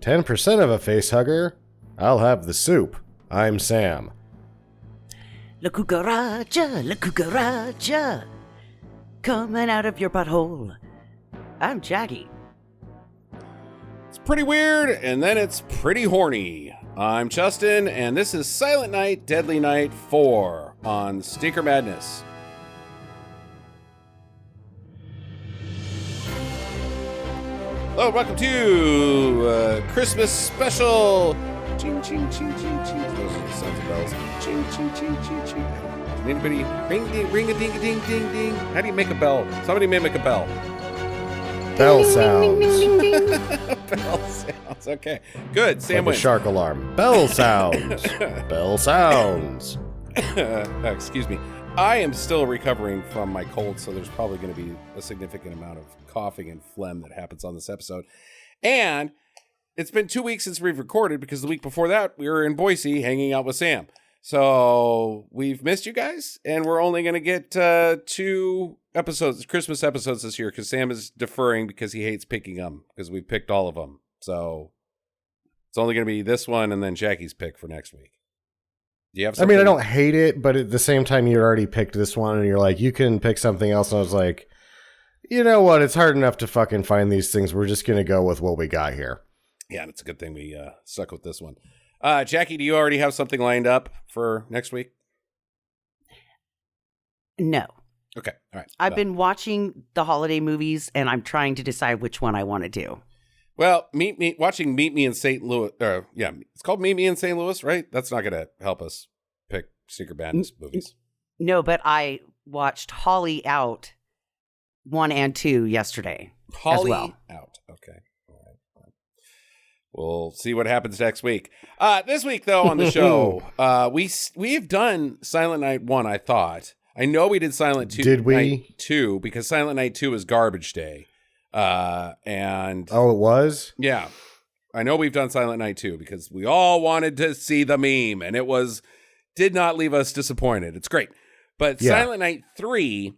10% of a face hugger. I'll have the soup. I'm Sam. La cucaracha, coming out of your butthole. I'm Jackie. It's pretty weird, and then it's pretty horny. I'm Justin, and this is Silent Night, Deadly Night 4 on Stinker Madness. Hello, welcome to Christmas special. Ching, ching, ching, ching, ching. Those are the sounds of bells. Ching, ching, ching, ching, ching. Can anybody ring a ding a ding ding ding? How do you make a bell? Somebody mimic a bell. Bell sounds. Bell sounds. Okay, good. Sam Like a wins. shark alarm. Bell sounds. Bell sounds. Excuse me. I am still recovering from my cold, so there's probably going to be a significant amount of coughing and phlegm that happens on this episode. And it's been 2 weeks since we've recorded because the week before that, we were in Boise hanging out with Sam. So we've missed you guys, and we're only going to get 2 episodes, Christmas episodes this year, because Sam is deferring because he hates picking them, because we picked all of them. So it's only going to be this one and then Jackie's pick for next week. Do you have something? I mean, I don't hate it, but at the same time, you already picked this one, and you're like, you can pick something else. And I was like, you know what? It's hard enough to fucking find these things. We're just going to go with what we got here. Yeah, and it's a good thing we stuck with this one. Jackie, do you already have something lined up for next week? No. Okay, all right. I've been watching the holiday movies, and I'm trying to decide which one I want to do. Well, watching Meet Me in St. Louis. Yeah, it's called Meet Me in St. Louis, right? That's not going to help us pick Stinker Madness movies. No, but I watched Holly Out 1 and 2 yesterday. Holly as well. Out. Okay. All right. We'll see what happens next week. This week, though, on the show, we've done Silent Night 1, I thought. I know we did Silent 2. Did we? Night 2, because Silent Night 2 is Garbage Day. And Oh, it was? yeah, I know we've done Silent Night 2 because we all wanted to see the meme, and it did not leave us disappointed. It's great. But Yeah. Silent Night 3,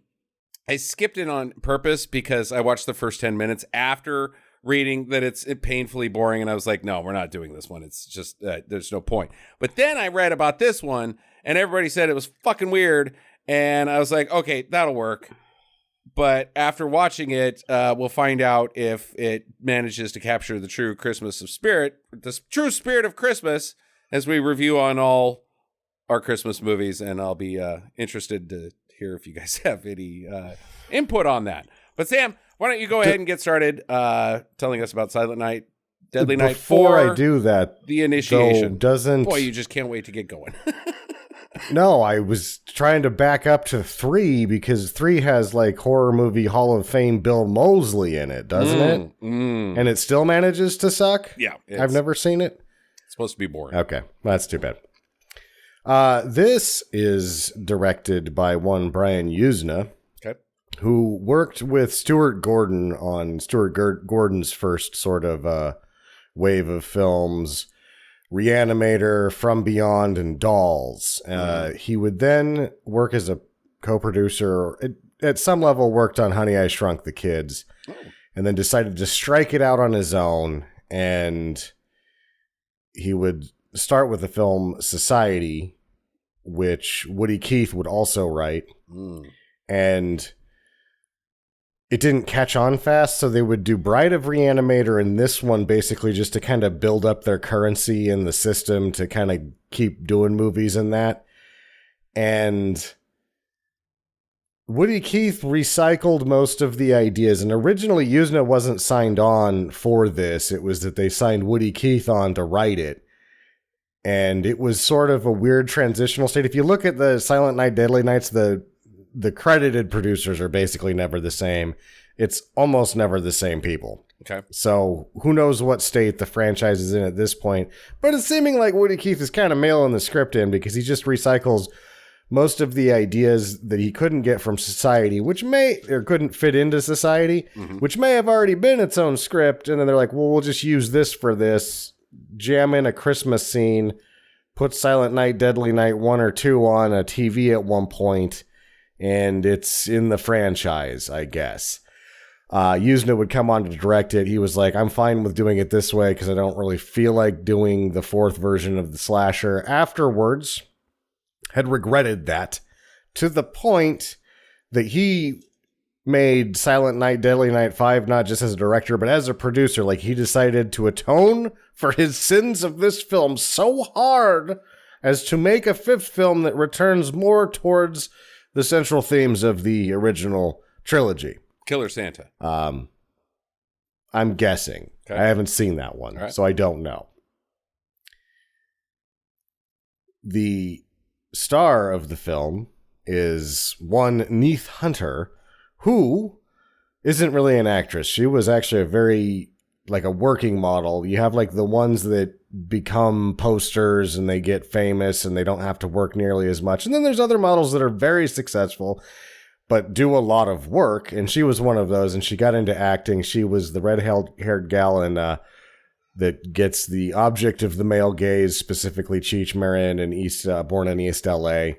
I skipped it on purpose because I watched the first 10 minutes after reading that it's painfully boring, and I was like, no, we're not doing this one. It's just, there's no point. But then I read about this one, and everybody said it was fucking weird, and I was like, okay, that'll work. But after watching it, we'll find out if it manages to capture the true Christmas of spirit, the true spirit of Christmas, as we review on all our Christmas movies. And I'll be interested to hear if you guys have any input on that. But Sam, why don't you go ahead and get started telling us about Silent Night, Deadly Night 4. Before I do that, the initiation. Doesn't... Boy, you just can't wait to get going. No, I was trying to back up to 3 because 3 has like horror movie Hall of Fame Bill Moseley in it, doesn't it? And it still manages to suck? Yeah. I've never seen it. It's supposed to be boring. Okay, that's too bad. This is directed by one Brian Usna, Okay. who worked with Stuart Gordon on Gordon's first sort of wave of films, Reanimator, From Beyond, and Dolls. He would then work as a co-producer, at some level worked on Honey, I Shrunk the Kids, and then decided to strike it out on his own, and he would start with the film Society, which Woody Keith would also write, and it didn't catch on fast, so they would do Bride of Reanimator and this one basically just to kind of build up their currency in the system to kind of keep doing movies and that. And Woody Keith recycled most of the ideas, and originally Usna wasn't signed on for this. It was that they signed Woody Keith on to write it. And it was sort of a weird transitional state. If you look at the Silent Night, Deadly Nights, the credited producers are basically never the same. It's almost never the same people. Okay. So who knows what state the franchise is in at this point. But it's seeming like Woody Keith is kind of mailing the script in because he just recycles most of the ideas that he couldn't get from Society, which couldn't fit into Society, which may have already been its own script. And then they're like, well, we'll just use this for this, jam in a Christmas scene, put Silent Night, Deadly Night 1 or 2 on a TV at one point, and it's in the franchise, I guess. Usna would come on to direct it. He was like, I'm fine with doing it this way because I don't really feel like doing the fourth version of the slasher. Afterwards, had regretted that to the point that he made Silent Night, Deadly Night 5 not just as a director, but as a producer. Like, he decided to atone for his sins of this film so hard as to make a fifth film that returns more towards the central themes of the original trilogy. Killer Santa. I'm guessing. Okay. I haven't seen that one, All right. so I don't know. The star of the film is one Neith Hunter, who isn't really an actress. She was actually a working model. You have like the ones that become posters and they get famous and they don't have to work nearly as much. And then there's other models that are very successful but do a lot of work. And she was one of those, and she got into acting. She was the red-haired gal in that gets the object of the male gaze, specifically Cheech Marin in Born in East LA.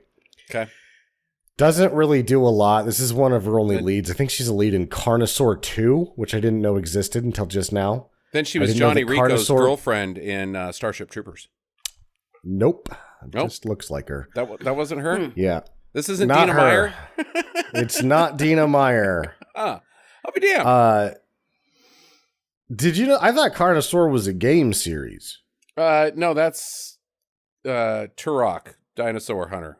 Okay. Doesn't really do a lot. This is one of her only leads. I think she's a lead in Carnosaur 2, which I didn't know existed until just now. Then she was Johnny Rico's girlfriend in Starship Troopers. Nope. Just looks like her. That wasn't her? Yeah. This isn't Not Dina her. Meyer? It's not Dina Meyer. I'll be damned. Did you know? I thought Carnosaur was a game series. No, that's Turok, Dinosaur Hunter.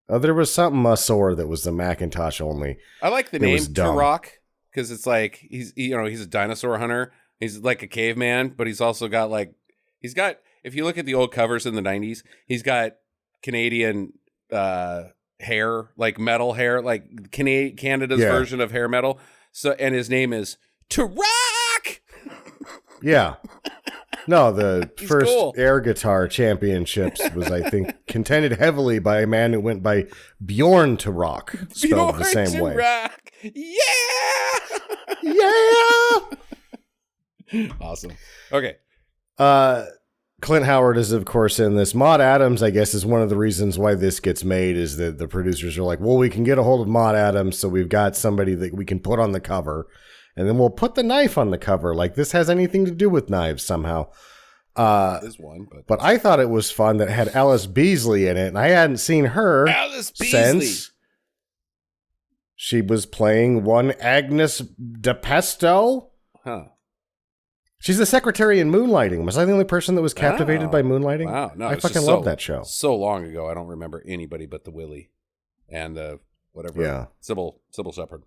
Oh, there was something Masaur that was the Macintosh only. I like the It name was dumb. Turok because it's like he's a dinosaur hunter. He's like a caveman, but he's also got if you look at the old covers in the 90s, he's got Canadian hair, like metal hair, like Canada's version of hair metal. So, and his name is Turok. Yeah. No, the He's first cool. air guitar championships was, I think, contended heavily by a man who went by Bjorn to Rock, spelled the same way. Rock. Yeah. Yeah. Awesome. Okay. Clint Howard is, of course, in this. Maude Adams, I guess, is one of the reasons why this gets made, is that the producers are like, well, we can get a hold of Maude Adams, so we've got somebody that we can put on the cover, and then we'll put the knife on the cover. Like, this has anything to do with knives somehow. There's one, but I thought it was fun that it had Alice Beasley in it, and I hadn't seen her since she was playing one Agnes DePesto. Huh. She's the secretary in Moonlighting. Was I the only person that was captivated by Moonlighting? Wow, no, I fucking love that show. So long ago, I don't remember anybody but the Willie and whatever. Yeah, Sybil Shepherd.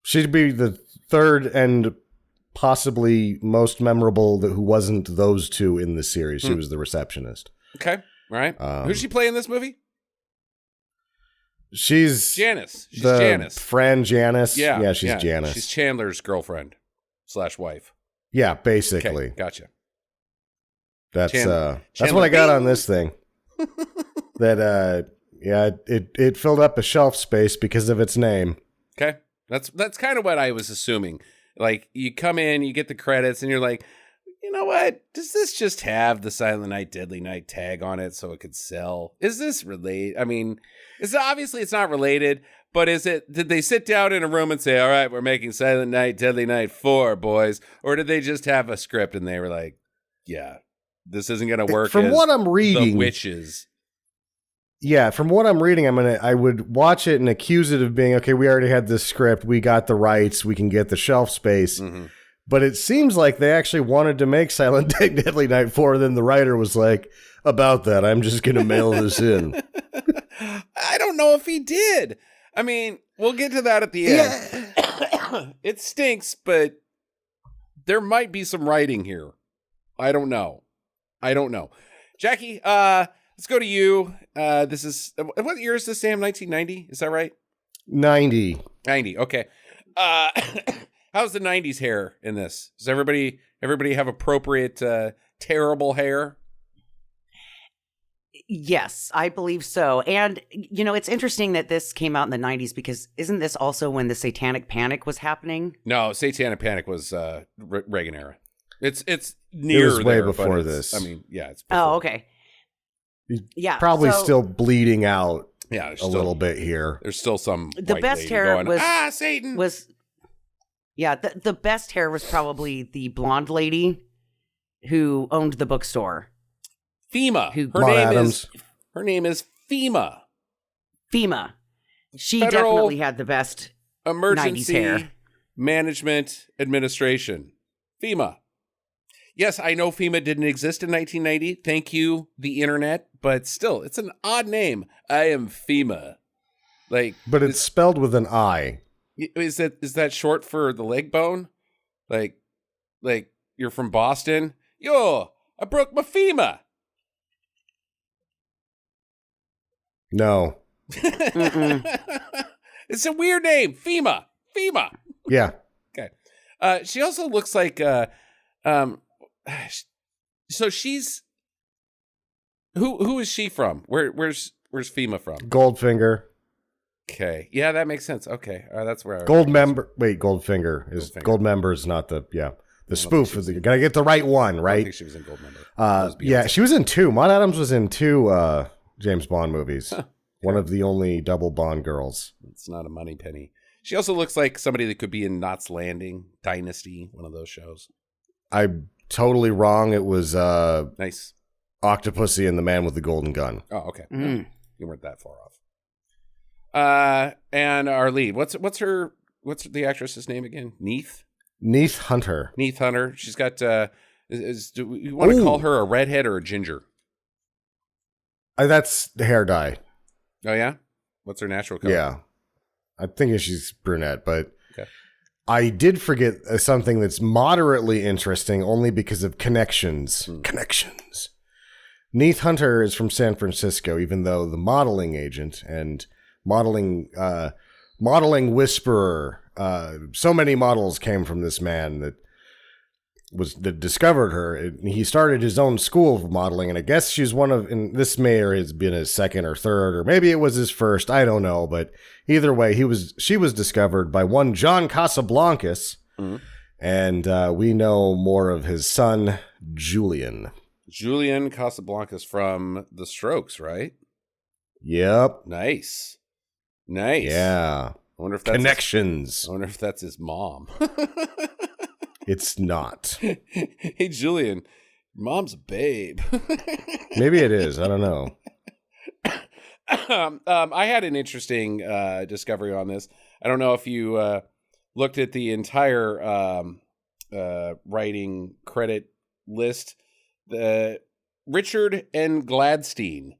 She'd be the third and possibly most memorable who wasn't those two in the series. She was the receptionist. Okay, all right. Who's she play in this movie? She's Janice. She's the Janice. Friend Janice. Yeah, she's Janice. She's Chandler's girlfriend / wife. Yeah, basically. Okay, gotcha. That's Chandler what I got Bing. on this thing. It filled up a shelf space because of its name. Okay, that's kind of what I was assuming. Like, you come in, you get the credits, and you're like, you know what? Does this just have the Silent Night, Deadly Night tag on it so it could sell? Is this related? I mean, obviously it's not related, but did they sit down in a room and say, all right, we're making Silent Night, Deadly Night 4, boys? Or did they just have a script and they were like, yeah, this isn't going to work From what I'm reading, The Witches. Yeah, from what I'm reading, I would watch it and accuse it of being, okay, we already had this script, we got the rights, we can get the shelf space. Mm-hmm. But it seems like they actually wanted to make Silent Night, Deadly Night 4, then the writer was like, about that, I'm just going to mail this in. I don't know if he did. I mean, we'll get to that at the end. Yeah. It stinks, but there might be some writing here. I don't know. Jackie, let's go to you. This is, what year is this, Sam? 1990? Is that right? 90. 90, okay. How's the 90s hair in this? Does everybody have appropriate terrible hair? Yes, I believe so. And, it's interesting that this came out in the 90s because isn't this also when the Satanic Panic was happening? No, Satanic Panic was Reagan era. It's near It was way there, before this. I mean, yeah. It's before. Oh, okay. Yeah. Probably still bleeding out a little bit here. There's still some the white best lady hair going, was Satan. Yeah, the best hair was probably the blonde lady who owned the bookstore. FEMA. Who- Her name is FEMA. FEMA. She Federal definitely had the best 90s Emergency hair. Management Administration. FEMA. Yes, I know FEMA didn't exist in 1990. Thank you, the internet. But still, it's an odd name. I am FEMA. But it's spelled with an I. Is that short for the leg bone? Like you're from Boston? Yo, I broke my FEMA. No. It's a weird name. FEMA. Yeah. Okay. She also looks like so she's who is she from? Where's FEMA from? Goldfinger. Okay. Yeah, that makes sense. Okay. That's where I Goldfinger is Goldfinger. Goldmember is not the the spoof. You gotta get the right one, I right? think she was in Goldmember. Yeah, she was in 2. Maud Adams was in 2 James Bond movies. Huh. One of the only double Bond girls. It's not a money penny. She also looks like somebody that could be in Knots Landing, Dynasty, one of those shows. I'm totally wrong. It was Nice. Octopussy and the Man with the Golden Gun. Oh, okay. Mm. You weren't that far off. And our lead, what's the actress's name again? Neath Hunter. Neath Hunter. She's got. Do you want to call her a redhead or a ginger? That's the hair dye. Oh yeah. What's her natural color? Yeah. I think she's brunette, but Okay. I did forget something that's moderately interesting only because of connections. Connections. Neath Hunter is from San Francisco, even though the modeling agent and modeling whisperer, so many models came from this man that discovered her. He started his own school of modeling, and I guess she's and this may or has been his second or third, or maybe it was his first. I don't know, but either way, she was discovered by one John Casablancas, and we know more of his son Julian. Julian Casablancas from The Strokes, right? Yep. Nice. Yeah. I wonder if that's Connections. I wonder if that's his mom. It's not. Hey, Julian, mom's a babe. Maybe it is. I don't know. I had an interesting discovery on this. I don't know if you looked at the entire writing credit list. Richard N. Gladstein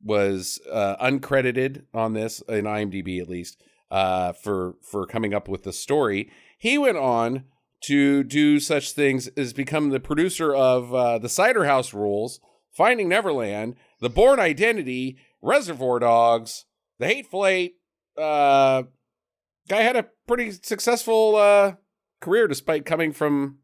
was uncredited on this, in IMDb at least, for coming up with the story. He went on to do such things as become the producer of The Cider House Rules, Finding Neverland, The Bourne Identity, Reservoir Dogs, The Hateful Eight. Guy had a pretty successful career despite coming from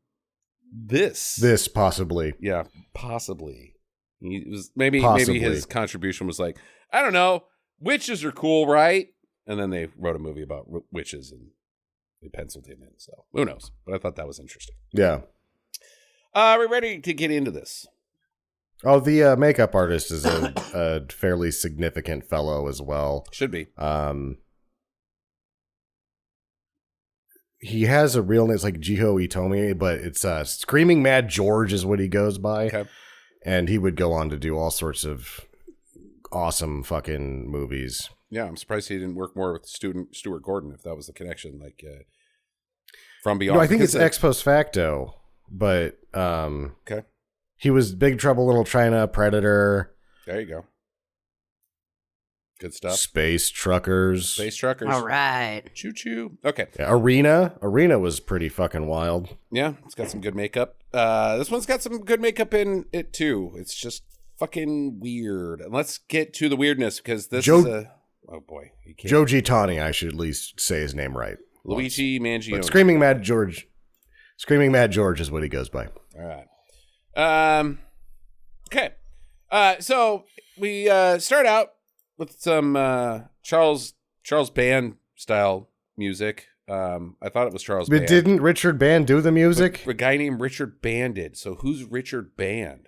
this possibly. Yeah, possibly. He was maybe Possibly. his contribution was like, I don't know, witches are cool, right? And then they wrote a movie about witches and they penciled him in. So who knows? But I thought that was interesting. Yeah. We're ready to get into this. Oh, the makeup artist is a fairly significant fellow as well. Should be. He has a real name. It's like Jiho Itomi, but it's Screaming Mad George is what he goes by. Okay. And he would go on to do all sorts of awesome fucking movies. Yeah, I'm surprised he didn't work more with Stuart Gordon if that was the connection. Like From Beyond. No, I think it's ex post facto, but okay. He was Big Trouble in Little China, Predator. There you go. Good stuff. Space Truckers. Space Truckers. All right. Choo choo. Okay. Yeah, Arena was pretty fucking wild. Yeah, it's got some good makeup. This one's got some good makeup in it too. It's just fucking weird. And let's get to the weirdness because this is a... Oh boy. Joe Gitani, I should at least say his name right. Luigi Mangione. But Screaming Mad George is what he goes by. All right. Okay. So we start out with some Charles Band style music. I thought it was Charles But Band. didn't Richard Band do the music? A guy named Richard Band did. So who's Richard Band?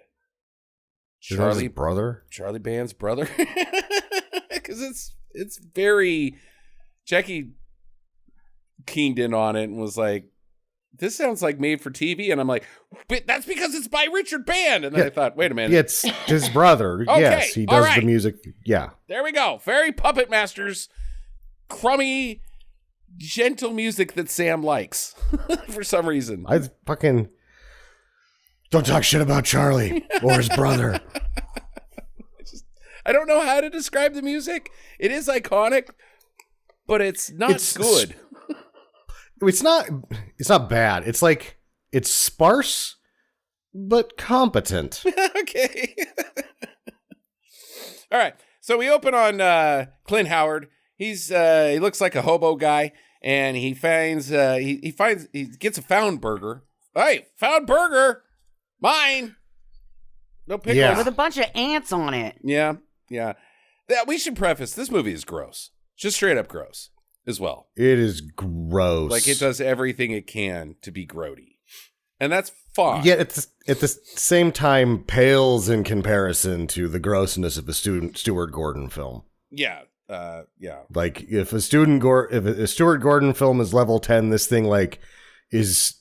Charlie brother? Charlie Band's brother? Because it's very... Jackie keened in on it and was like, this sounds like made for TV. And I'm like, but that's because it's by Richard Band. And then I thought, wait a minute. It's his brother. Okay, Yes, he all does right. the music. Yeah. There we go. Very Puppet Masters, crummy, gentle music that Sam likes for some reason. I fucking don't talk shit about Charlie or his brother. I don't know how to describe the music. It is iconic, but it's not good. It's not bad. It's like it's sparse but competent. Okay. All right. So we open on Clint Howard. He looks like a hobo guy, and he finds he gets a found burger. Hey, found burger, mine. No pickles. Yeah. With a bunch of ants on it. Yeah. We should preface this movie is gross, just straight up gross as well. It is gross. Like it does everything it can to be grody, and that's fine. Yet at the same time pales in comparison to the grossness of a Stuart Gordon film. Yeah. Like if a Stuart Gordon film is level 10, this thing like is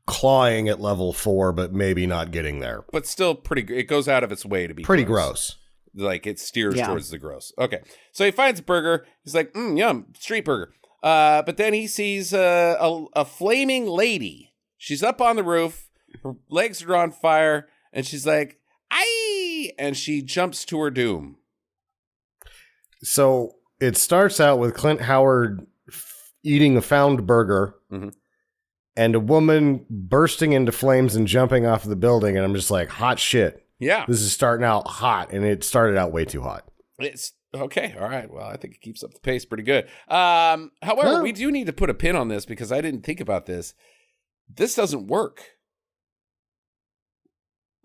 clawing at level 4, but maybe not getting there. But still pretty. It goes out of its way to be pretty gross. Like it steers towards the gross. Okay, so he finds a burger. He's like, yum, street burger. But then he sees a flaming lady. She's up on the roof. Her legs are on fire, and she's like, "Aye!" And she jumps to her doom. So it starts out with Clint Howard eating a found burger and a woman bursting into flames and jumping off of the building. And I'm just like, hot shit. Yeah. This is starting out hot, and it started out way too hot. It's okay. All right. Well, I think it keeps up the pace pretty good. However, we do need to put a pin on this because I didn't think about this. This doesn't work.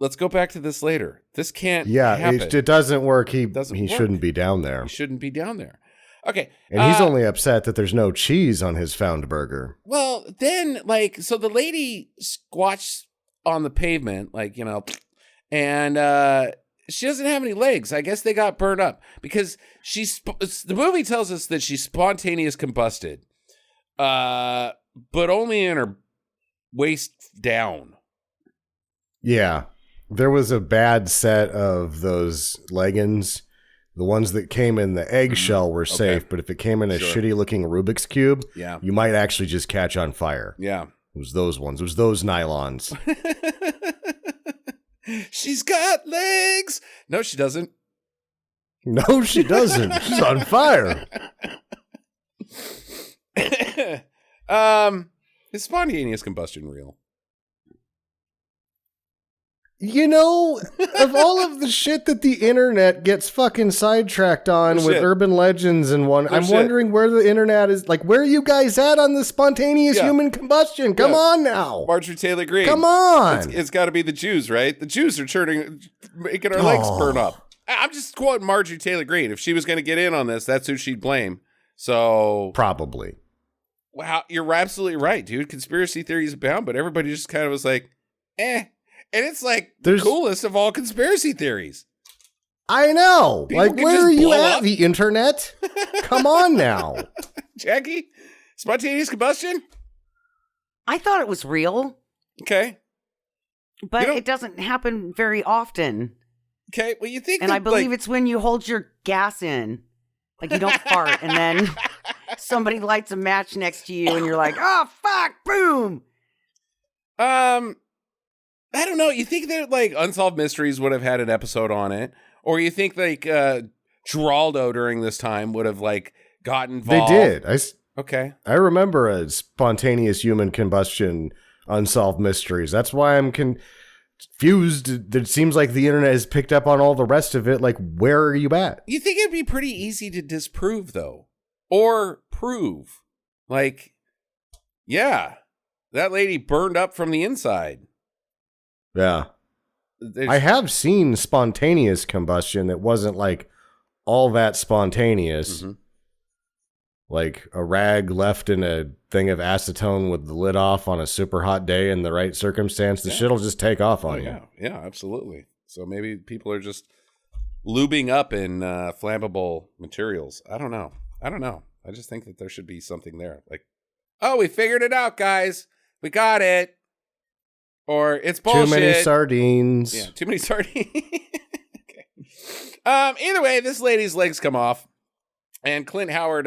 Let's go back to this later. This can't happen. It doesn't work. He work. shouldn't be down there. He shouldn't be down there. Okay. And he's only upset that there's no cheese on his found burger. Well, then, so the lady squats on the pavement, and she doesn't have any legs. I guess they got burned up because the movie tells us that she spontaneous combusted, but only in her waist down. Yeah. There was a bad set of those leggings. The ones that came in the eggshell were safe, but if it came in a shitty looking Rubik's Cube, you might actually just catch on fire. Yeah. It was those ones. It was those nylons. She's got legs. No, she doesn't. No, she doesn't. She's on fire. Is spontaneous combustion real? You know, of all of the shit that the internet gets fucking sidetracked on with urban legends and I'm wondering where the internet is. Like, where are you guys at on the spontaneous human combustion? Come on now. Marjorie Taylor Greene. Come on. It's got to be the Jews, right? The Jews are making our legs burn up. I'm just quoting Marjorie Taylor Greene. If she was going to get in on this, that's who she'd blame. So probably. Wow, you're absolutely right, dude. Conspiracy theories abound, but everybody just kind of was like, eh. And it's like the coolest of all conspiracy theories. I know. People like, where are you at, up. the internet? Come on now. Jackie, spontaneous combustion? I thought it was real. Okay. But it doesn't happen very often. Okay, well, you think and I believe it's when you hold your gas in. Like, you don't fart, and then somebody lights a match next to you, and you're like, oh, fuck, boom. I don't know. You think that Unsolved Mysteries would have had an episode on it, or you think Geraldo during this time would have gotten involved? They did. Okay. I remember a spontaneous human combustion Unsolved Mysteries. That's why I'm confused. It seems like the internet has picked up on all the rest of it. Like, where are you at? You think it'd be pretty easy to disprove though, or prove? Yeah, that lady burned up from the inside. Yeah. I have seen spontaneous combustion that wasn't all that spontaneous. Mm-hmm. Like a rag left in a thing of acetone with the lid off on a super hot day in the right circumstance. The shit'll just take off on you. Yeah, absolutely. So maybe people are just lubing up in flammable materials. I don't know. I just think that there should be something there. We figured it out, guys. We got it. Or it's bullshit. Too many sardines. Yeah, too many sardines. Okay. Either way, this lady's legs come off. And Clint Howard,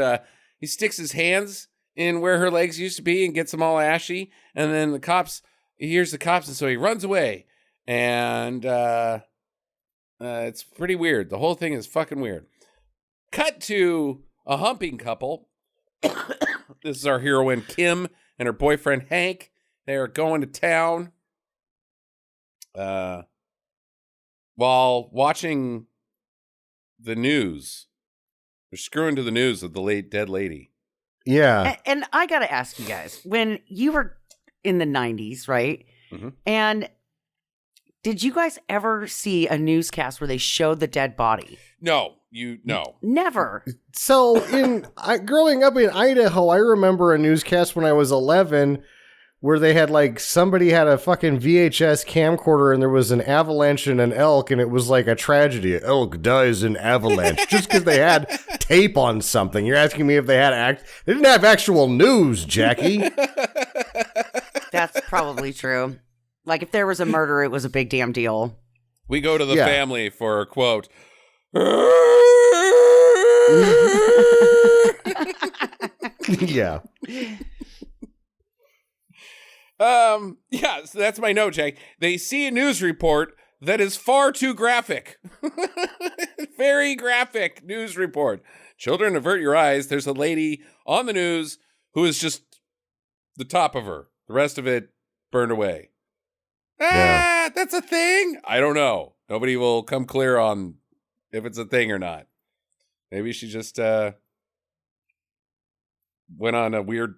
he sticks his hands in where her legs used to be and gets them all ashy. And then he hears the cops, and so he runs away. And it's pretty weird. The whole thing is fucking weird. Cut to a humping couple. This is our heroine, Kim, and her boyfriend, Hank. They are going to town while watching the news. They're screwing to the news of the late dead lady. Yeah. And I got to ask you guys, when you were in the 90s, right? Mm-hmm. And did you guys ever see a newscast where they showed the dead body? No. Never. So growing up in Idaho, I remember a newscast when I was 11 where they had somebody had a fucking VHS camcorder and there was an avalanche and an elk, and it was like a tragedy. Elk dies in avalanche just because they had tape on something. You're asking me if they had they didn't have actual news, Jackie. That's probably true. Like if there was a murder, it was a big damn deal. We go to the family for a quote. Yeah. Yeah, so that's my note, Jack. They see a news report that is far too graphic. Very graphic news report. Children, avert your eyes. There's a lady on the news who is just the top of her. The rest of it burned away. Yeah. That's a thing? I don't know. Nobody will come clear on if it's a thing or not. Maybe she just went on a weird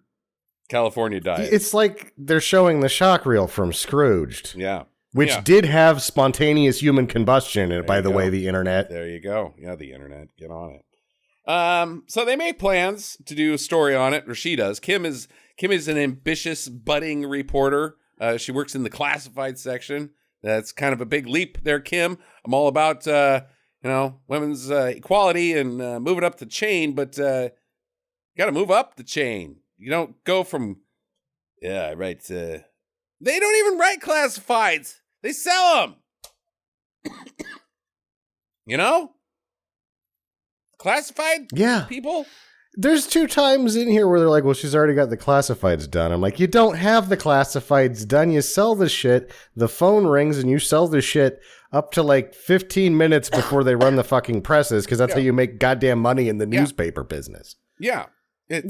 California diet. It's like they're showing the shock reel from Scrooged. Yeah. Which did have spontaneous human combustion in it, by the way, the internet. There you go. Yeah, the internet. Get on it. So they make plans to do a story on it, or she does. Kim is an ambitious, budding reporter. She works in the classified section. That's kind of a big leap there, Kim. I'm all about, women's equality and moving up the chain, but you got to move up the chain. You don't go from, they don't even write classifieds. They sell them. Classified people. There's 2 times in here where they're like, well, she's already got the classifieds done. I'm like, you don't have the classifieds done. You sell the shit. The phone rings and you sell the shit up to 15 minutes before they run the fucking presses, because that's how you make goddamn money in the newspaper business. Yeah.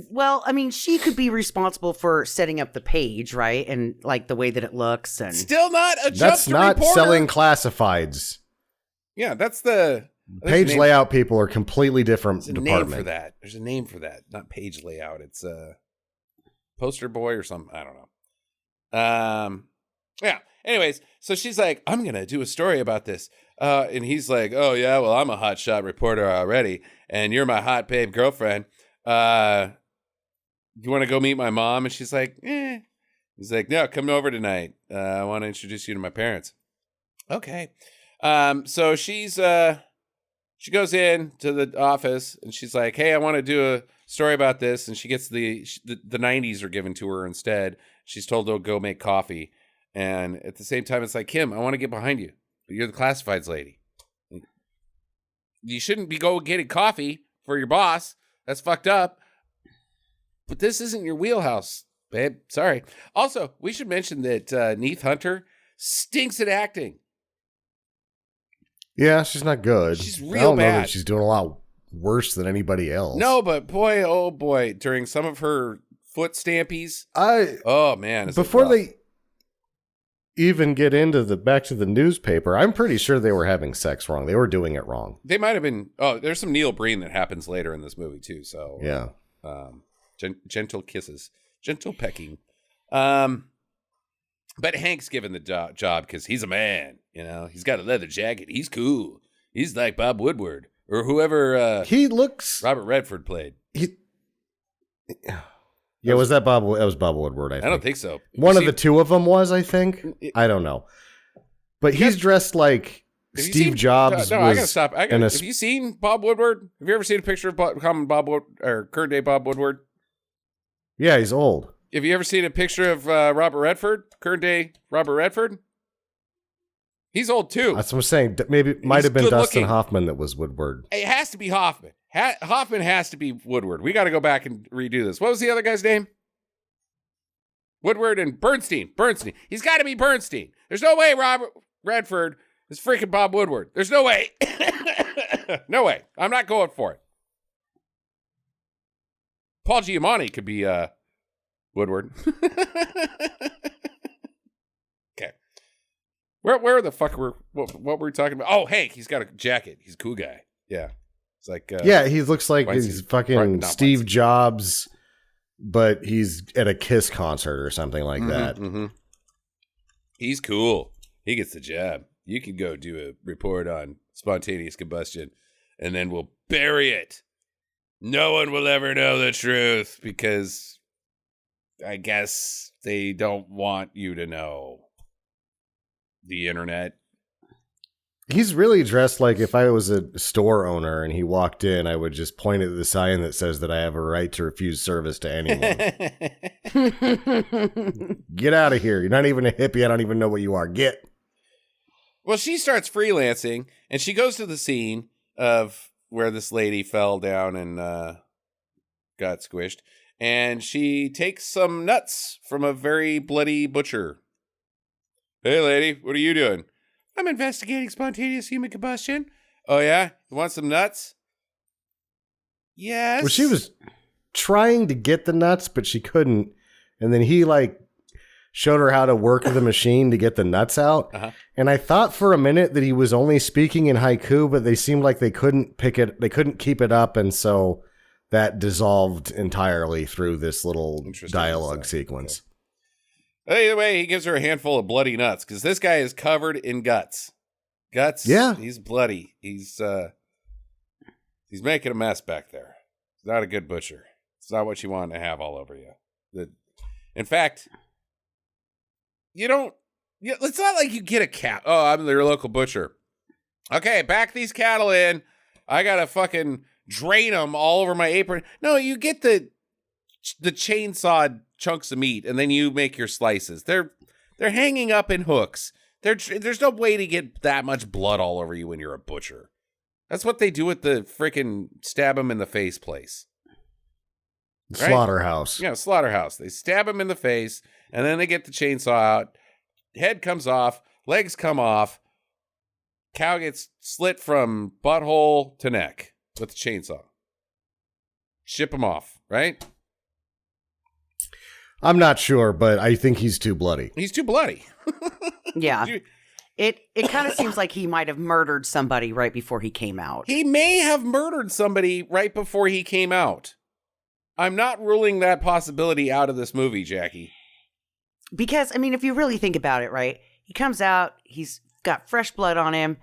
Well, I mean, she could be responsible for setting up the page, right? And the way that it looks. And still not a jump That's not reporter. selling classifieds. Yeah, that's the... Page layout people are completely different department. Name for that. There's a name for that. Not page layout. It's poster boy or something. I don't know. Yeah. Anyways, so she's like, I'm gonna do a story about this. And he's like, oh yeah, well, I'm a hotshot reporter already, and you're my hot babe girlfriend. You want to go meet my mom? And she's like, eh. He's like, no, come over tonight. I want to introduce you to my parents. Okay. So she goes in to the office and she's like, hey, I want to do a story about this. And she gets the 90s are given to her instead. She's told to go make coffee. And at the same time, it's like, Kim, I want to get behind you, but you're the classifieds lady. You shouldn't be getting coffee for your boss. That's fucked up. But this isn't your wheelhouse, babe. Sorry. Also, we should mention that Neith Hunter stinks at acting. Yeah, she's not good. She's real I don't bad. know that she's doing a lot worse than anybody else. No, but boy, oh boy, during some of her foot stampies, oh man, before they even get into back to the newspaper, I'm pretty sure they were having sex wrong. They were doing it wrong. They might have been. Oh, there's some Neil Breen that happens later in this movie too. So yeah, gentle kisses, gentle pecking. But Hank's given the job because he's a man. He's got a leather jacket. He's cool. He's like Bob Woodward or whoever. He looks. Robert Redford played. Yeah, was that Bob? That was Bob Woodward. I don't think so. One of the two of them was, I think. I don't know, but he's dressed like Steve Jobs. No, I gotta stop. Have you seen Bob Woodward? Have you ever seen a picture of common Bob Woodward or current day Bob Woodward? Yeah, he's old. Have you ever seen a picture of Robert Redford, current day Robert Redford? He's old too. That's what I'm saying. Maybe it might have been Dustin looking. Hoffman that was Woodward. It has to be Hoffman. Hoffman has to be Woodward. We got to go back and redo this. What was the other guy's name? Woodward and Bernstein. He's got to be Bernstein. There's no way Robert Redford is freaking Bob Woodward. There's no way. No way. I'm not going for it. Paul Giamatti could be Woodward. Okay. Where the fuck what were we talking about? Oh, Hank. He's got a jacket. He's a cool guy. Yeah. It's like yeah, he looks like he's fucking Steve Weinstein. Jobs, but he's at a Kiss concert or something like that. Mm-hmm. He's cool. He gets the job. You can go do a report on spontaneous combustion, and then we'll bury it. No one will ever know the truth because I guess they don't want you to know. The internet. He's really dressed like if I was a store owner and he walked in, I would just point at the sign that says that I have a right to refuse service to anyone. Get out of here. You're not even a hippie. I don't even know what you are. Get. Well, she starts freelancing, and she goes to the scene of where this lady fell down and got squished, and she takes some nuts from a very bloody butcher. Hey, lady, what are you doing? I'm investigating spontaneous human combustion. Oh, yeah? You want some nuts? Yes. Well, she was trying to get the nuts, but she couldn't. And then he showed her how to work the machine to get the nuts out. Uh-huh. And I thought for a minute that he was only speaking in haiku, but they seemed like they couldn't keep it up. And so that dissolved entirely through this little dialogue sequence. Okay. Either way, he gives her a handful of bloody nuts because this guy is covered in guts. Yeah. He's bloody. He's making a mess back there. He's not a good butcher. It's not what you want to have all over you. In fact, it's not like you get a cat. Oh, I'm your local butcher. Okay, back these cattle in. I got to fucking drain them all over my apron. No, you get the chainsawed chunks of meat, and then you make your slices. They're hanging up in hooks. There's no way to get that much blood all over you when you're a butcher. That's what they do at the freaking stab him in the face place. Right? Slaughterhouse. Yeah, slaughterhouse. They stab him in the face, and then they get the chainsaw out. Head comes off, legs come off. Cow gets slit from butthole to neck with the chainsaw. Ship him off, right? I'm not sure, but I think he's too bloody. He's too bloody. Yeah. It kind of seems like he might have murdered somebody right before he came out. He may have murdered somebody right before he came out. I'm not ruling that possibility out of this movie, Jackie. Because, I mean, if you really think about it, right? He comes out, he's got fresh blood on him,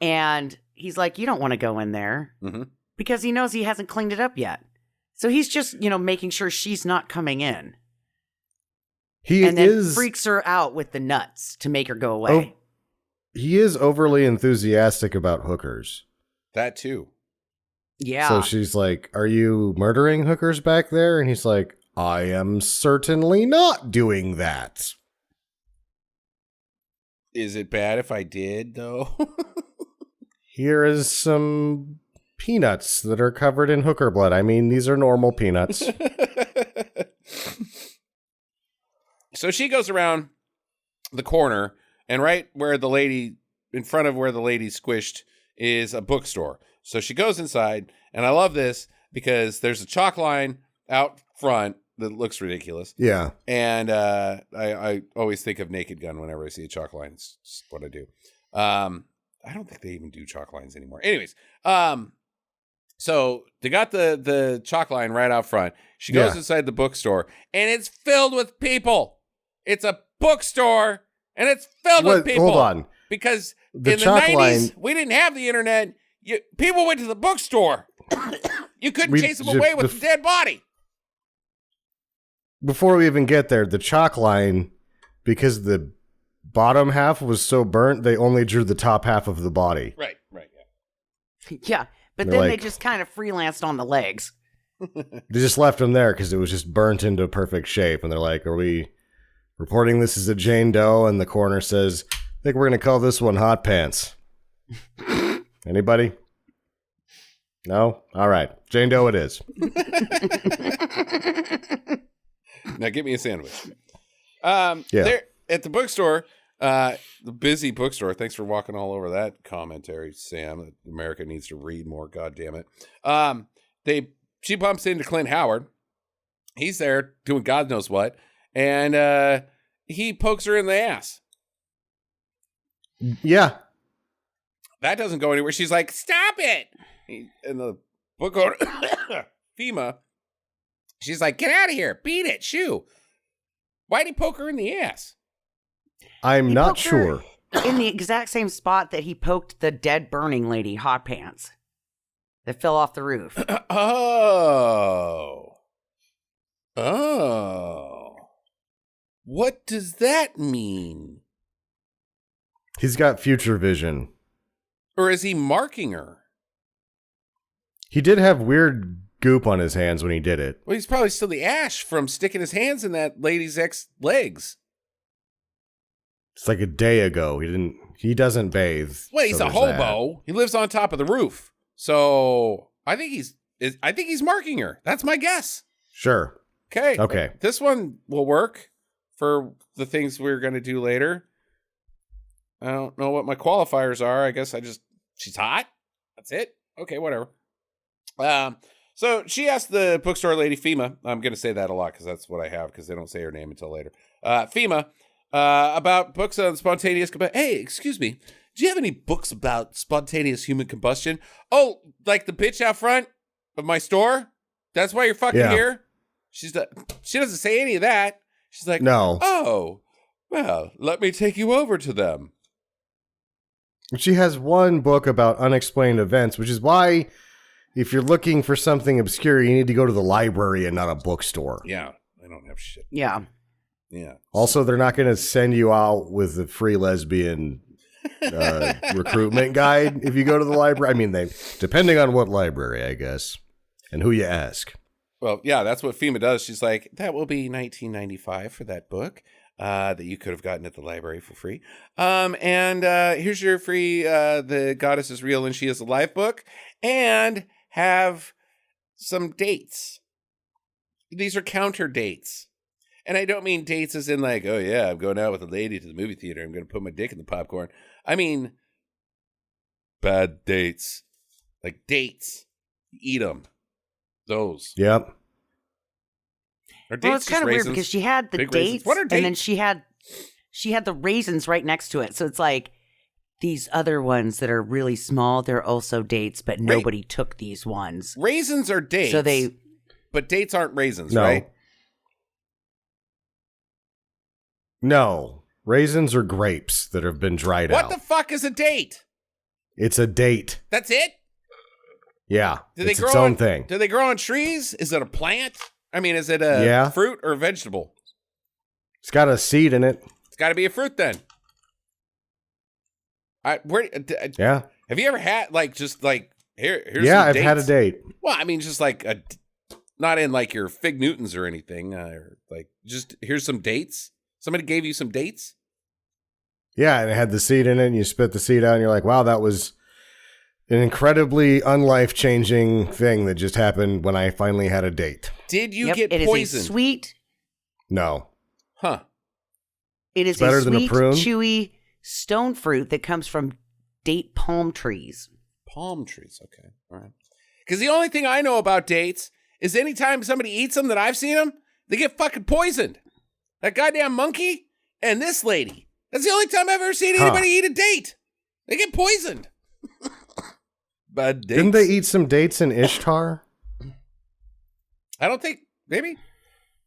and he's like, you don't want to go in there. Mm-hmm. Because he knows he hasn't cleaned it up yet. So he's just, making sure she's not coming in. And then freaks her out with the nuts to make her go away. Oh, he is overly enthusiastic about hookers. That too. Yeah. So she's like, are you murdering hookers back there? And he's like, I am certainly not doing that. Is it bad if I did, though? Here is some peanuts that are covered in hooker blood. I mean, these are normal peanuts. So she goes around the corner, and right where the lady, in front of where the lady squished, is a bookstore. So she goes inside, and I love this because there's a chalk line out front that looks ridiculous. Yeah. And I always think of Naked Gun whenever I see a chalk line. It's just what I do. I don't think they even do chalk lines anymore. Anyways, so they got the chalk line right out front. She goes inside the bookstore, and it's filled with people. It's a bookstore, and it's filled with people. Hold on. Because in The the chalk 90s, line- we didn't have the internet. People went to the bookstore. You couldn't chase them away with a dead body. Before we even get there, the chalk line, because the bottom half was so burnt, they only drew the top half of the body. Right, yeah. Yeah. But They're then they like- just kind of freelanced on the legs. They just left him there because it was just burnt into perfect shape. And they're like, are we reporting this as a Jane Doe? And the coroner says, I think we're going to call this one Hot Pants. Anybody? No? All right. Jane Doe it is. Now get me a sandwich. There at the bookstore, the busy bookstore. Thanks for walking all over that commentary, Sam. America needs to read more. God damn it. She bumps into Clint Howard. He's there doing God knows what, and he pokes her in the ass. Yeah. That doesn't go anywhere. She's like, "Stop it!" And the book owner, FEMA, she's like, "Get out of here! Beat it! Shoo!" Why'd he poke her in the ass? I'm not sure. In the exact same spot that he poked the dead burning lady, Hot Pants, that fell off the roof. Oh. What does that mean? He's got future vision. Or is he marking her? He did have weird goop on his hands when he did it. Well, he's probably still the ash from sticking his hands in that lady's legs. It's like a day ago. He doesn't bathe. Well, he's a hobo. He lives on top of the roof. So I think he's marking her. That's my guess. Sure. Okay. This one will work for the things we're going to do later. I don't know what my qualifiers are. I guess she's hot. That's it. Okay, whatever. So she asked the bookstore lady, FEMA, I'm going to say that a lot because that's what I have because they don't say her name until later. FEMA, about books on spontaneous combustion. Hey, excuse me. Do you have any books about spontaneous human combustion? Oh, like the bitch out front of my store? That's why you're fucking here? She doesn't say any of that. She's like, no. Oh, well, let me take you over to them. She has one book about unexplained events, which is why if you're looking for something obscure, you need to go to the library and not a bookstore. Yeah, I don't have shit. Yeah. Also, they're not going to send you out with a free lesbian recruitment guide if you go to the library. I mean, depending on what library, I guess, and who you ask. Well, yeah, that's what FEMA does. She's like, that will be $19.95 for that book that you could have gotten at the library for free. And here's your free The Goddess is Real and She is Alive book. And have some dates. These are counter dates. And I don't mean dates as in like, oh yeah, I'm going out with a lady to the movie theater. I'm going to put my dick in the popcorn. I mean, bad dates. Like dates. Eat them. Those. Yep. Well, it's kind of weird because she had the dates, what are dates? And then she had the raisins right next to it. So it's like these other ones that are really small, they're also dates, but nobody took these ones. Raisins are dates. But dates aren't raisins, right? No. Raisins are grapes that have been dried out. What the fuck is a date? It's a date. That's it? Yeah. It's its own thing. Do they grow on trees? Is it a plant? I mean, is it a fruit or a vegetable? It's got a seed in it. It's got to be a fruit then. Yeah. Have you ever had here's yeah, some I've dates. had a date. Well, I mean, just like not in like your Fig Newtons or anything. Just here's some dates. Somebody gave you some dates. Yeah, and it had the seed in it, and you spit the seed out, and you're like, wow, that was an incredibly unlife-changing thing that just happened when I finally had a date. Did you get poisoned? It is a sweet. No. Huh. It is better a than sweet, a prune? chewy stone fruit that comes from date palm trees. Palm trees, okay. All right. Because the only thing I know about dates is anytime somebody eats them that I've seen them, they get fucking poisoned. That goddamn monkey and this lady. That's the only time I've ever seen anybody eat a date. They get poisoned. Bad dates. Didn't they eat some dates in Ishtar? I don't think. Maybe.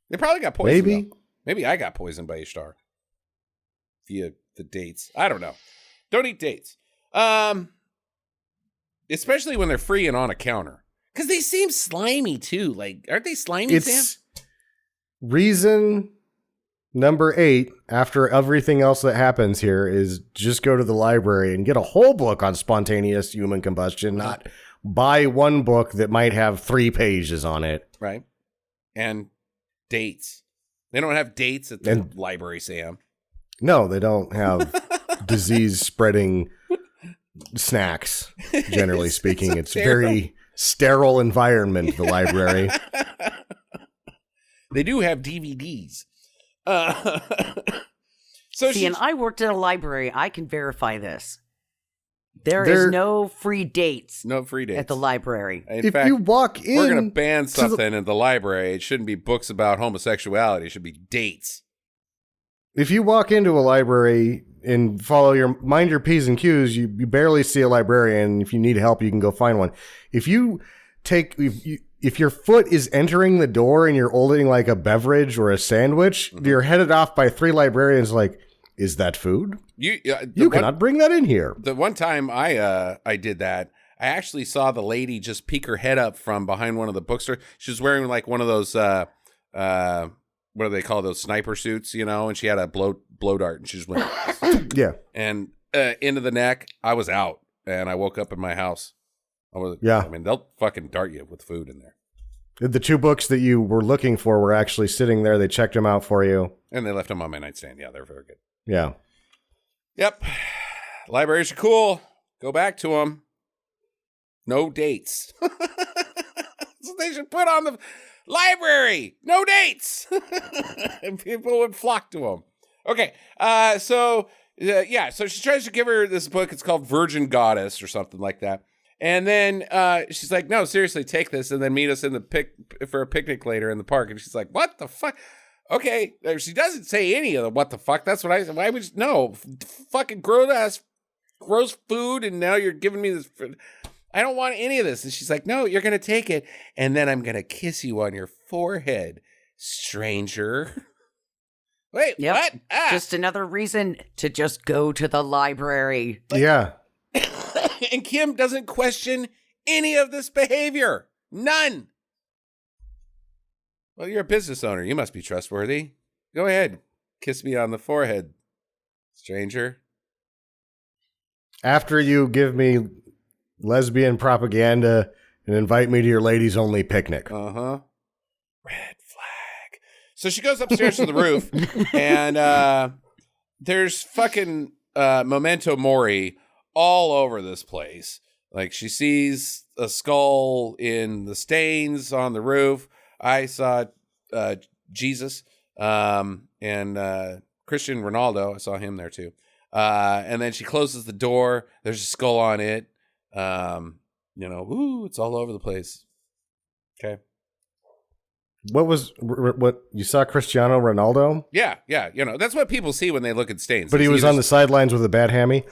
They probably got poisoned. Maybe. Though. Maybe I got poisoned by Ishtar. Via the dates. I don't know. Don't eat dates. Especially when they're free and on a counter. Because they seem slimy too. Like, aren't they slimy, Sam? Reason number 8, after everything else that happens here, is just go to the library and get a whole book on spontaneous human combustion, not buy one book that might have 3 pages on it. Right. And dates. They don't have dates at the library, Sam. No, they don't have disease-spreading snacks, generally speaking. It's a very sterile environment, the library. They do have DVDs. And I worked at a library. I can verify this. There is no free dates. No free dates. At the library. In fact, you walk in... We're going to ban something in the library. It shouldn't be books about homosexuality. It should be dates. If you walk into a library and mind your P's and Q's, you barely see a librarian. If you need help, you can go find one. If your foot is entering the door and you're holding like a beverage or a sandwich, you're headed off by 3 librarians like, is that food? You cannot bring that in here. The one time I did that, I actually saw the lady just peek her head up from behind one of the bookstores. She was wearing like one of those, what do they call those, sniper suits, and she had a blow dart and she just went, yeah. And into the neck, I was out and I woke up in my house. They'll fucking dart you with food in there. The 2 books that you were looking for were actually sitting there. They checked them out for you. And they left them on my nightstand. Yeah, they're very good. Yeah. Yep. Libraries are cool. Go back to them. No dates. That's what they should put on the library. No dates. And people would flock to them. Okay. So she tries to give her this book. It's called Virgin Goddess or something like that. And then she's like, no, seriously, take this and then meet us for a picnic later in the park. And she's like, what the fuck? Okay, she doesn't say any of the what the fuck. That's what I said. Why would you, no, fucking gross food, and now you're giving me this. I don't want any of this. And she's like, no, you're going to take it, and then I'm going to kiss you on your forehead, stranger. Wait, what? Just another reason to just go to the library. Yeah. And Kim doesn't question any of this behavior. None. Well, you're a business owner. You must be trustworthy. Go ahead. Kiss me on the forehead, stranger. After you give me lesbian propaganda and invite me to your ladies only picnic. Uh-huh. Red flag. So she goes upstairs to the roof, and there's fucking memento mori all over this place. Like, she sees a skull in the stains on the roof. I saw Jesus and Cristiano Ronaldo. I saw him there too. And then she closes the door. There's a skull on it. It's all over the place. Okay. What you saw Cristiano Ronaldo? Yeah. That's what people see when they look at stains. But he was on the sidelines with a bad hammy.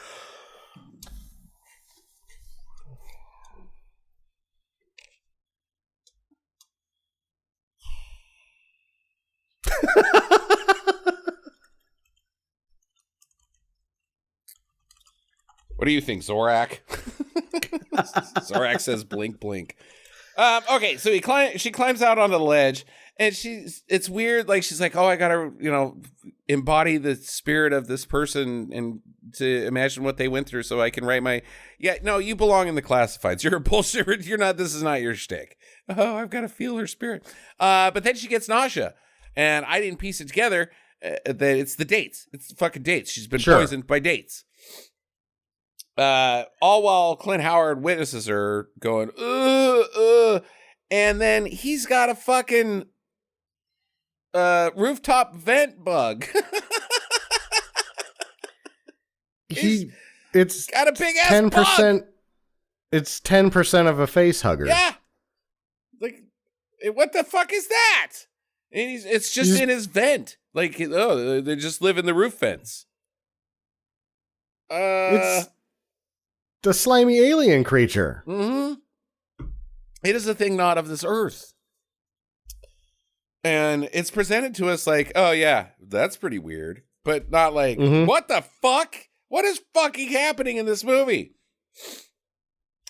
What do you think, Zorak? Zorak says blink, blink. Okay, so she climbs out onto the ledge, and it's weird. Like, she's like, oh, I gotta, embody the spirit of this person and to imagine what they went through so I can write no, you belong in the classifieds. You're a bullshit. This is not your shtick. Oh, I've got to feel her spirit. But then she gets nausea, and I didn't piece it together that it's the dates. It's the fucking dates. She's been poisoned by dates. All while Clint Howard witnesses her going, and then he's got a fucking rooftop vent bug. It's got a big ass 10%. It's 10% of a face hugger. Yeah. Like, what the fuck is that? And it's just in his vent. Like, they just live in the roof vents. It's the slimy alien creature. Mm-hmm. It is a thing not of this earth. And it's presented to us like, oh yeah, that's pretty weird. But not like, what the fuck? What is fucking happening in this movie?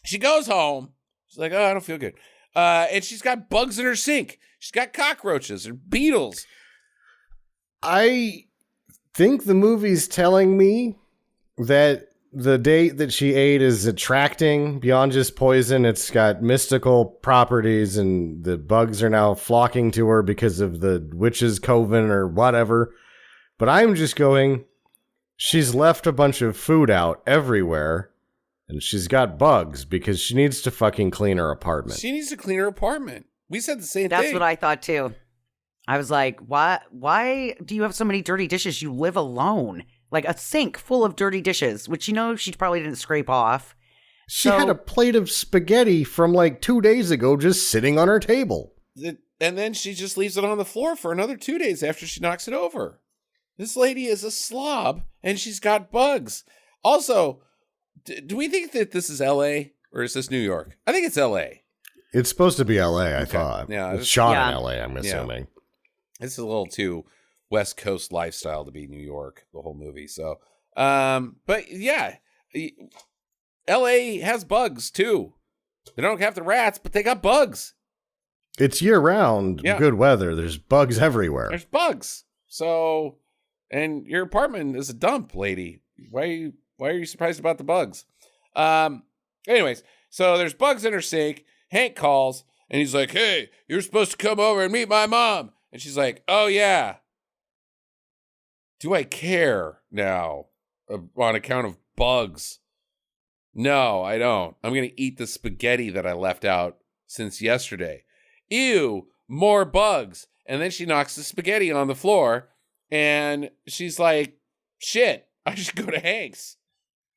She goes home. She's like, oh, I don't feel good. And she's got bugs in her sink. She's got cockroaches or beetles. I think the movie's telling me that the date that she ate is attracting beyond just poison. It's got mystical properties, and the bugs are now flocking to her because of the witch's coven or whatever. But I'm just going, she's left a bunch of food out everywhere, and she's got bugs because she needs to fucking clean her apartment. She needs to clean her apartment. We said the same thing. That's what I thought too. I was like, why do you have so many dirty dishes? You live alone. Like a sink full of dirty dishes, which, she probably didn't scrape off. She had a plate of spaghetti from like 2 days ago just sitting on her table. And then she just leaves it on the floor for another 2 days after she knocks it over. This lady is a slob, and she's got bugs. Also, do we think that this is L.A. or is this New York? I think it's L.A. It's supposed to be L.A., I thought. Yeah, it's shot in L.A., I'm assuming. This is a little too West Coast lifestyle to be New York, the whole movie. So, but yeah, LA has bugs too. They don't have the rats, but they got bugs. It's year round, good weather. There's bugs everywhere. There's bugs. So, and your apartment is a dump, lady. Why are you surprised about the bugs? Anyways, so there's bugs in her sink. Hank calls and he's like, "Hey, you're supposed to come over and meet my mom." And she's like, "Oh yeah. Do I care now on account of bugs? No, I don't. I'm going to eat the spaghetti that I left out since yesterday. Ew, more bugs." And then she knocks the spaghetti on the floor and she's like, "Shit, I should go to Hank's."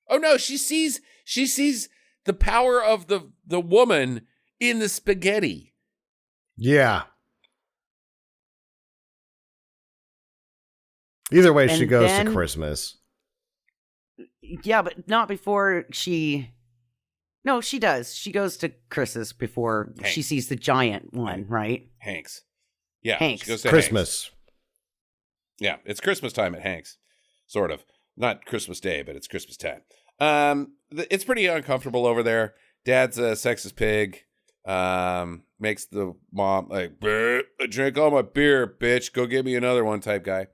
Oh no, she sees the power of the woman in the spaghetti. Yeah. Either way, she goes to Christmas. Yeah, but not before she... No, she does. She goes to Chris's before she sees the giant one, right? Hank's. Yeah, Hank's. She goes to Christmas. Hank's. Yeah, it's Christmas time at Hank's. Sort of. Not Christmas Day, but it's Christmas time. It's pretty uncomfortable over there. Dad's a sexist pig. Makes the mom like, "Drink all my beer, bitch. Go get me another one" type guy.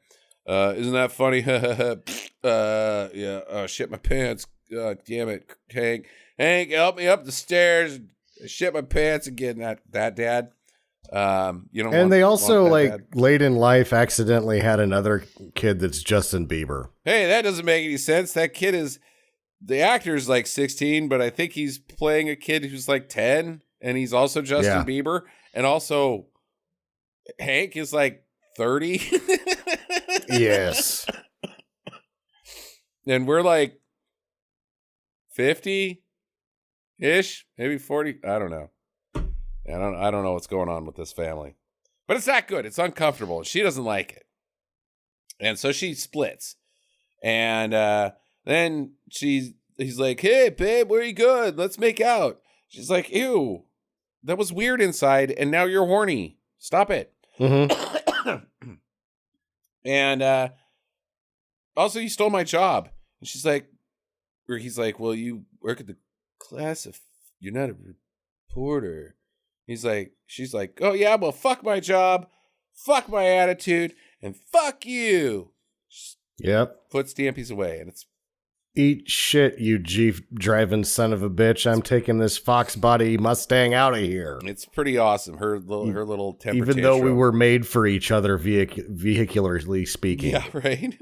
Isn't that funny? Yeah. Oh, shit my pants. Damn it, Hank. Hank, help me up the stairs. I shit my pants again. That dad. And they also late in life accidentally had another kid that's Justin Bieber. Hey, that doesn't make any sense. That kid the actor's like 16, but I think he's playing a kid who's like 10, and he's also Justin Bieber, and also Hank is like 30. Yes. And we're like 50-ish, maybe 40. I don't know. I don't know what's going on with this family. But it's not good. It's uncomfortable. She doesn't like it. And so she splits. And then he's like, "Hey, babe, where are you going? Let's make out." She's like, "Ew, that was weird inside, and now you're horny. Stop it." Mm-hmm. And also, you stole my job. And she's like, or he's like, "Well, you work at the you're not a reporter." She's like, "Oh yeah, well, fuck my job, fuck my attitude, and fuck you." Yep. Put stampies away, and it's "Eat shit, you Jeep driving son of a bitch. I'm taking this Fox body Mustang out of here." It's pretty awesome. Her little temper even though we were made for each other vehicularly speaking. Yeah, right.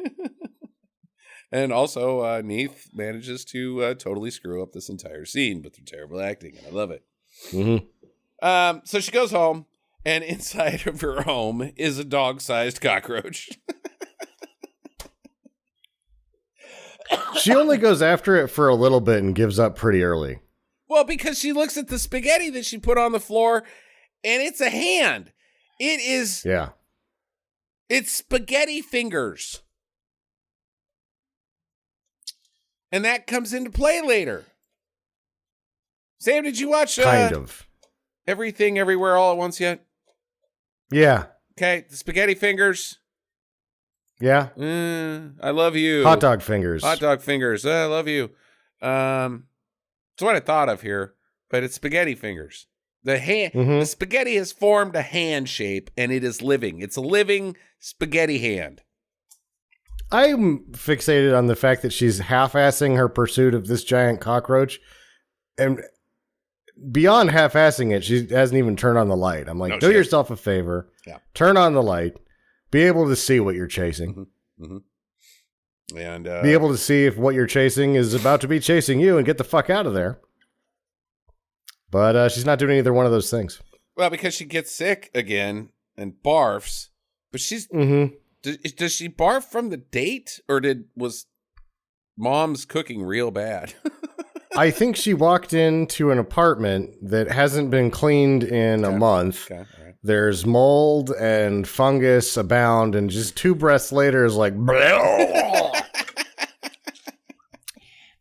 And also, Neith manages to totally screw up this entire scene, but they're terrible acting, and I love it. Mm-hmm. So she goes home, and inside of her home is a dog-sized cockroach. She only goes after it for a little bit and gives up pretty early. Well, because she looks at the spaghetti that she put on the floor, and it's a hand. It is... Yeah. It's spaghetti fingers. And that comes into play later. Sam, did you watch... kind of. Everything, Everywhere, All at Once yet? Yeah. Okay, the spaghetti fingers... Yeah. I love you. Hot dog fingers. Hot dog fingers. I love you. It's what I thought of here, but it's spaghetti fingers. The spaghetti has formed a hand shape, and it is living. It's a living spaghetti hand. I'm fixated on the fact that she's half-assing her pursuit of this giant cockroach, and beyond half-assing it, she hasn't even turned on the light. I'm like, do yourself a favor, turn on the light, be able to see what you're chasing, and be able to see if what you're chasing is about to be chasing you, and get the fuck out of there. But she's not doing either one of those things. Well, because she gets sick again and barfs, but she's. Does she barf from the date, or was Mom's cooking real bad? I think she walked into an apartment that hasn't been cleaned in a month. Okay. Right. There's mold and fungus abound, and just 2 breaths later is like,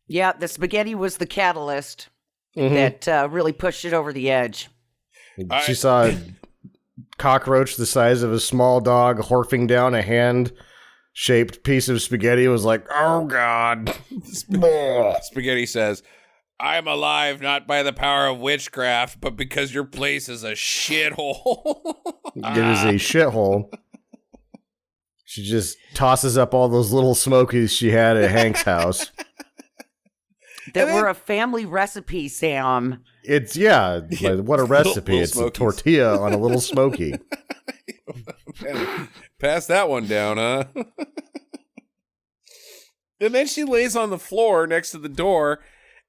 yeah, the spaghetti was the catalyst that really pushed it over the edge. She saw a cockroach the size of a small dog horfing down a hand-shaped piece of spaghetti. Was like, oh, God. Spaghetti says, I'm alive not by the power of witchcraft, but because your place is a shithole. It is a shithole. She just tosses up all those little smokies she had at Hank's house. That were a family recipe, Sam. It's, what a recipe. It's a tortilla on a little smoky. Pass that one down, huh? And then she lays on the floor next to the door,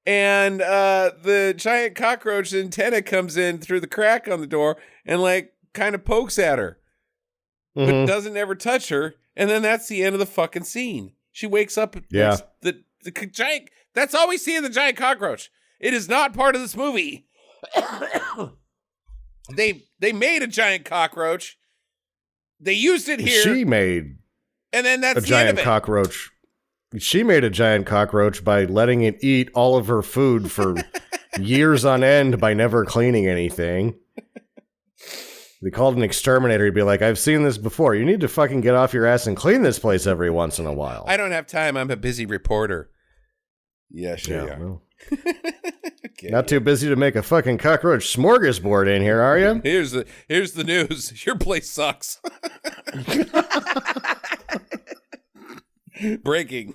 and the giant cockroach antenna comes in through the crack on the door and, like, kind of pokes at her, but doesn't ever touch her. And then that's the end of the fucking scene. She wakes up. Yeah. The giant... That's all we see of the giant cockroach. It is not part of this movie. They made a giant cockroach. They used it here. She made and then that's a giant cockroach. She made a giant cockroach by letting it eat all of her food for years on end by never cleaning anything. They called an exterminator. He'd be like, I've seen this before. You need to fucking get off your ass and clean this place every once in a while. I don't have time. I'm a busy reporter. Yeah, sure. Yeah. Well, okay. Not too busy to make a fucking cockroach smorgasbord in here, are you? Here's the news. Your place sucks. Breaking.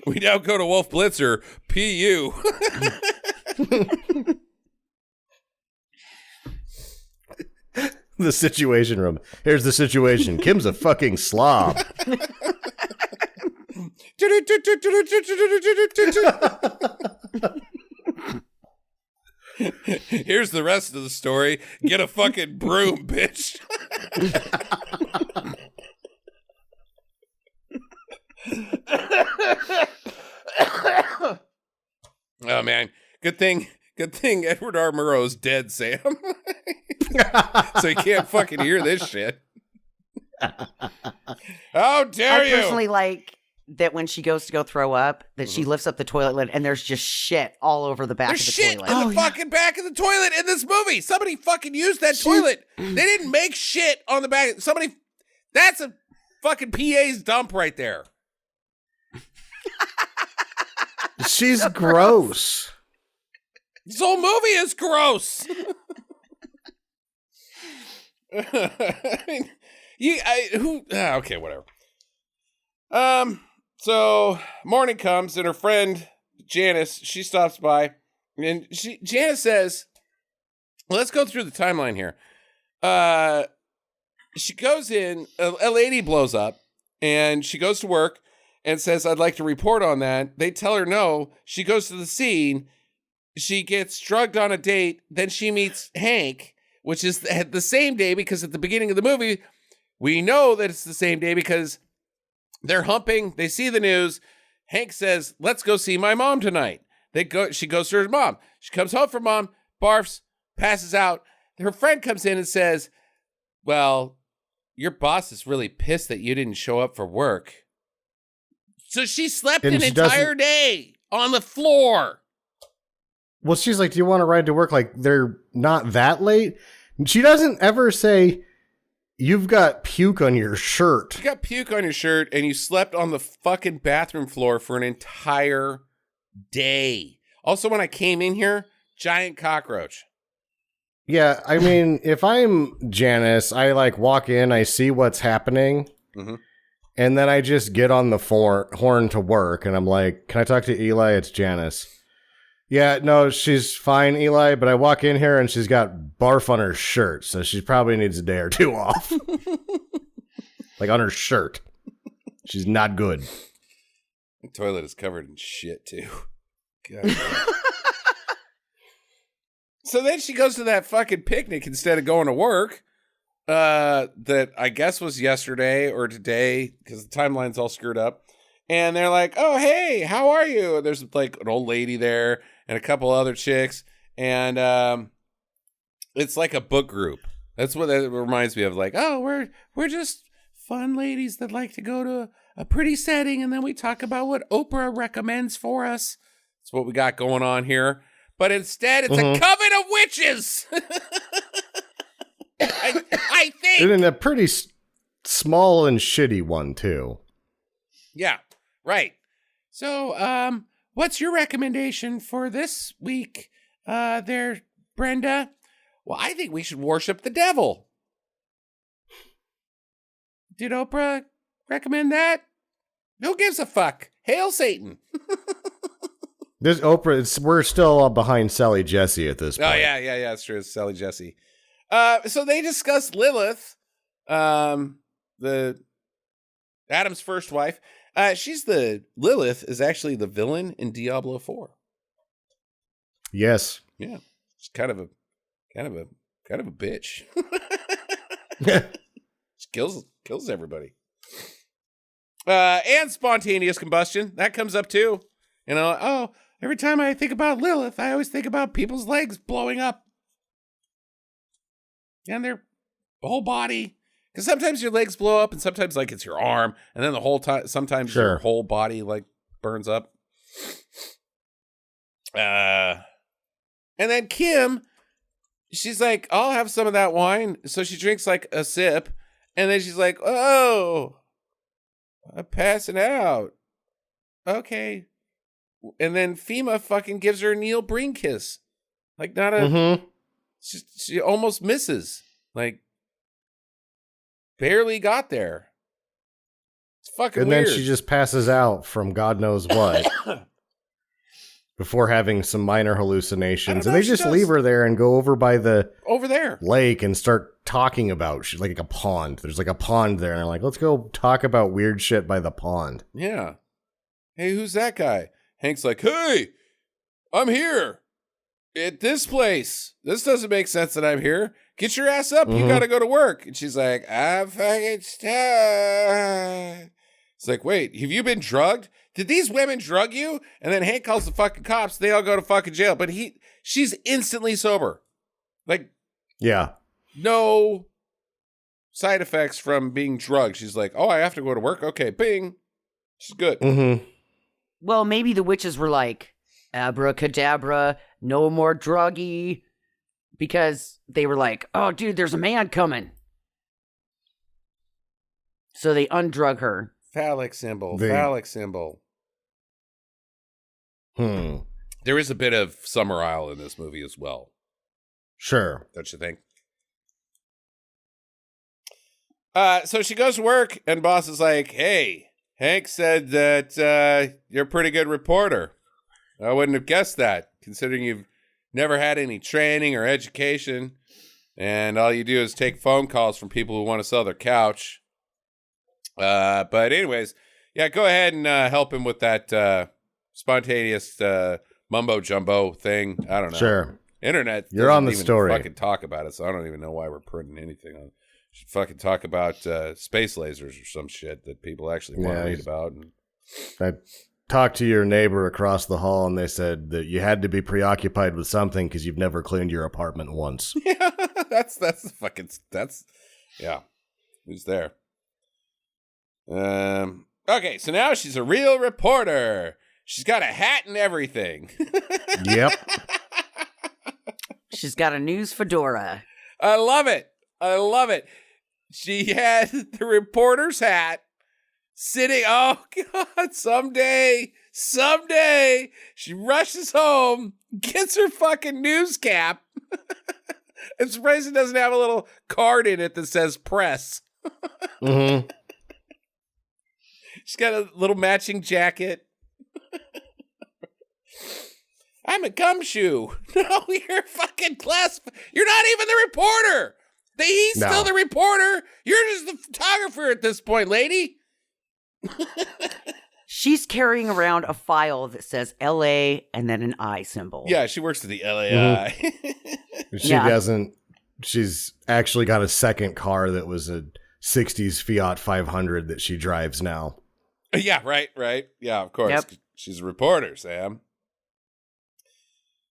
We now go to Wolf Blitzer. PU. The situation room. Here's the situation. Kim's a fucking slob. Here's the rest of the story. Get a fucking broom, bitch. Oh man, good thing Edward R. Murrow's dead, Sam. So he can't fucking hear this shit. How dare you? I personally like that when she goes to go throw up, that she lifts up the toilet lid and there's just shit all over the back of the toilet. There's shit in the fucking back of the toilet in this movie. Somebody fucking used that toilet. They didn't make shit on the back. That's a fucking PA's dump right there. She's gross. This whole movie is gross. Okay, whatever. So morning comes and her friend Janice, she stops by and Janice says, let's go through the timeline here. She goes in, a lady blows up and she goes to work and says, I'd like to report on that. They tell her no. She goes to the scene. She gets drugged on a date. Then she meets Hank, which is the same day, because at the beginning of the movie, we know that it's the same day because they're humping. They see the news. Hank says, let's go see my mom tonight. She goes to her mom. She comes home from mom, barfs, passes out. Her friend comes in and says, well, your boss is really pissed that you didn't show up for work. So she slept an entire day on the floor. Well, she's like, do you want to ride to work? Like, they're not that late. She doesn't ever say, you've got puke on your shirt. You got puke on your shirt and you slept on the fucking bathroom floor for an entire day. Also, when I came in here, giant cockroach. Yeah, I mean, if I'm Janice, I like walk in, I see what's happening, Mm-hmm. And then I just get on the horn to work, and I'm like, can I talk to Eli? It's Janice. Yeah, no, she's fine, Eli, but I walk in here, and she's got barf on her shirt, so she probably needs a day or two off. Like, on her shirt. She's not good. The toilet is covered in shit, too. God. So then she goes to that fucking picnic instead of going to work. That I guess was yesterday or today, because the timeline's all screwed up. And they're like, oh, hey, how are you? And there's like an old lady there and a couple other chicks. And it's like a book group. That's what that reminds me of. Like, oh, we're just fun ladies that like to go to a pretty setting, and then we talk about what Oprah recommends for us. That's what we got going on here. But instead, it's a coven of witches. I think. And a pretty small and shitty one, too. Yeah, right. So, what's your recommendation for this week there, Brenda? Well, I think we should worship the devil. Did Oprah recommend that? Who gives a fuck? Hail Satan. This Oprah, we're still behind Sally Jesse at this point. Oh, yeah, it's true. It's Sally Jesse. So they discuss Lilith, the Adam's first wife. Lilith is actually the villain in Diablo 4. Yes. Yeah. She's kind of a bitch. She kills everybody. And spontaneous combustion. That comes up too. You know, every time I think about Lilith, I always think about people's legs blowing up. And their whole body. Because sometimes your legs blow up and sometimes like it's your arm. And then the whole time, sometimes your whole body like burns up. And then Kim, she's like, I'll have some of that wine. So she drinks like a sip. And then she's like, oh, I'm passing out. Okay. And then FEMA fucking gives her a Neil Breen kiss. Like not a... She almost misses. Like, barely got there. It's fucking weird. And then she just passes out from God knows what. Before having some minor hallucinations. And they just leave her there and go over by the... Over there. Lake and start talking about... She's like a pond. There's like a pond there. And they're like, let's go talk about weird shit by the pond. Yeah. Hey, who's that guy? Hank's like, hey, I'm here. At this place. This doesn't make sense that I'm here. Get your ass up. You got to go to work. And she's like, I'm fucking stuck. It's like, wait, have you been drugged? Did these women drug you? And then Hank calls the fucking cops. They all go to fucking jail. But she's instantly sober. Like, yeah. No side effects from being drugged. She's like, oh, I have to go to work? Okay, bing. She's good. Well, maybe the witches were like, abracadabra, no more druggy, because they were like, oh, dude, there's a man coming. So they undrug her. Phallic symbol. There is a bit of Summer Isle in this movie as well. Sure. Don't you think? So she goes to work, and boss is like, hey, Hank said that you're a pretty good reporter. I wouldn't have guessed that, considering you've never had any training or education, and all you do is take phone calls from people who want to sell their couch. But anyways, yeah, go ahead and help him with that spontaneous mumbo jumbo thing. I don't know. Sure. Internet. You're on the even story. Fucking talk about it, so I don't even know why we're printing anything on. Should fucking talk about space lasers or some shit that people actually want to read about. And I talked to your neighbor across the hall, and they said that you had to be preoccupied with something because you've never cleaned your apartment once. Yeah, that's yeah. Who's there? Okay, so now she's a real reporter. She's got a hat and everything. Yep. She's got a news fedora. I love it. She had the reporter's hat sitting. Oh, God, someday, she rushes home, gets her fucking news cap. I'm surprised it doesn't have a little card in it that says press. She's got a little matching jacket. I'm a gumshoe. No, you're a fucking class. You're not even the reporter. He's still the reporter. You're just the photographer at this point, lady. She's carrying around a file that says LA and then an I symbol. Yeah, she works at the LAI. She doesn't. She's actually got a second car that was a 60s Fiat 500 that she drives now. Yeah, right. Yeah, of course. Yep. She's a reporter, Sam.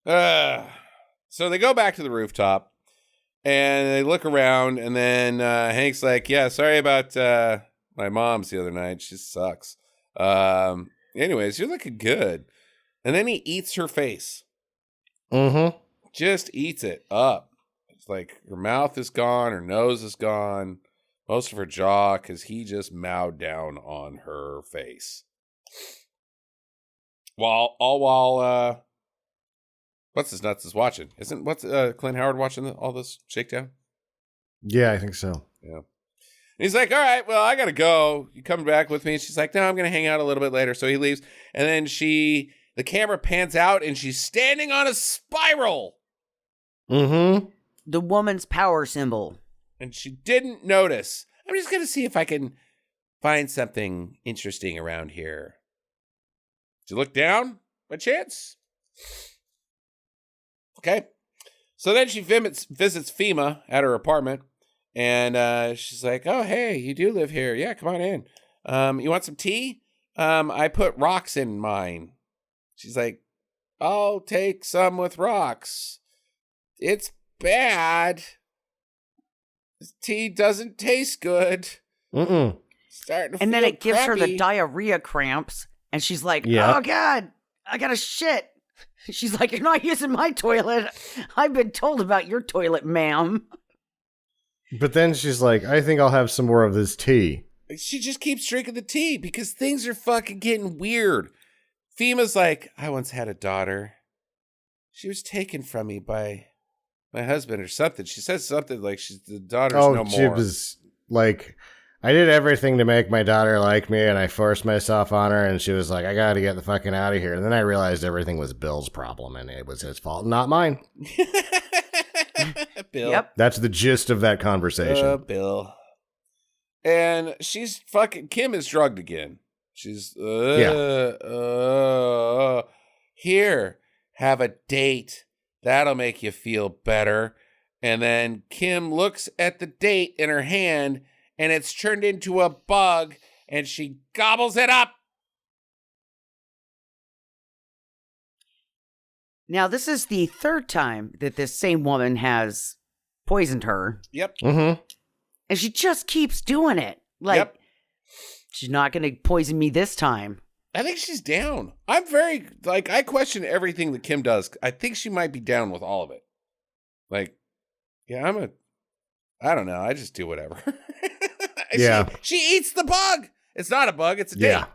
So they go back to the rooftop and they look around, and then Hank's like, yeah, sorry about my mom's the other night. She sucks. Anyways, you're looking good. And then he eats her face. Mm-hmm. Just eats it up. It's like her mouth is gone, her nose is gone, most of her jaw, because he just mowed down on her face. While what's his nuts is watching? Isn't Clint Howard watching all this shakedown? Yeah, I think so. Yeah. And he's like, all right, well, I got to go. You coming back with me? And she's like, no, I'm going to hang out a little bit later. So he leaves. And then the camera pans out and she's standing on a spiral. Mm-hmm. The woman's power symbol. And she didn't notice. I'm just going to see if I can find something interesting around here. Did you look down by chance? Okay. So then she visits FEMA at her apartment, and she's like, oh, hey, you do live here. Yeah, come on in. You want some tea? I put rocks in mine. She's like, I'll take some with rocks. It's bad. This tea doesn't taste good. Mm-mm. Starting to and feel then it gives crappy. her the diarrhea cramps, and she's like, oh, God, I got to shit. She's like, you're not using my toilet. I've been told about your toilet, ma'am. But then she's like, I think I'll have some more of this tea. She just keeps drinking the tea because things are fucking getting weird. FEMA's like, I once had a daughter. She was taken from me by my husband or something. She says something like the daughter's no more. She was like, I did everything to make my daughter like me, and I forced myself on her, and she was like, I gotta get the fucking out of here. And then I realized everything was Bill's problem, and it was his fault, not mine. Bill. Yep. That's the gist of that conversation. Bill. And she's fucking, Kim is drugged again. She's, here, have a date. That'll make you feel better. And then Kim looks at the date in her hand, and it's turned into a bug, and she gobbles it up. Now, this is the third time that this same woman has poisoned her. Yep. Mm-hmm. And she just keeps doing it. Like, she's not going to poison me this time. I think she's down. I'm very, I question everything that Kim does. I think she might be down with all of it. I don't know. I just do whatever. Yeah. She eats the bug. It's not a bug. It's a date. Yeah.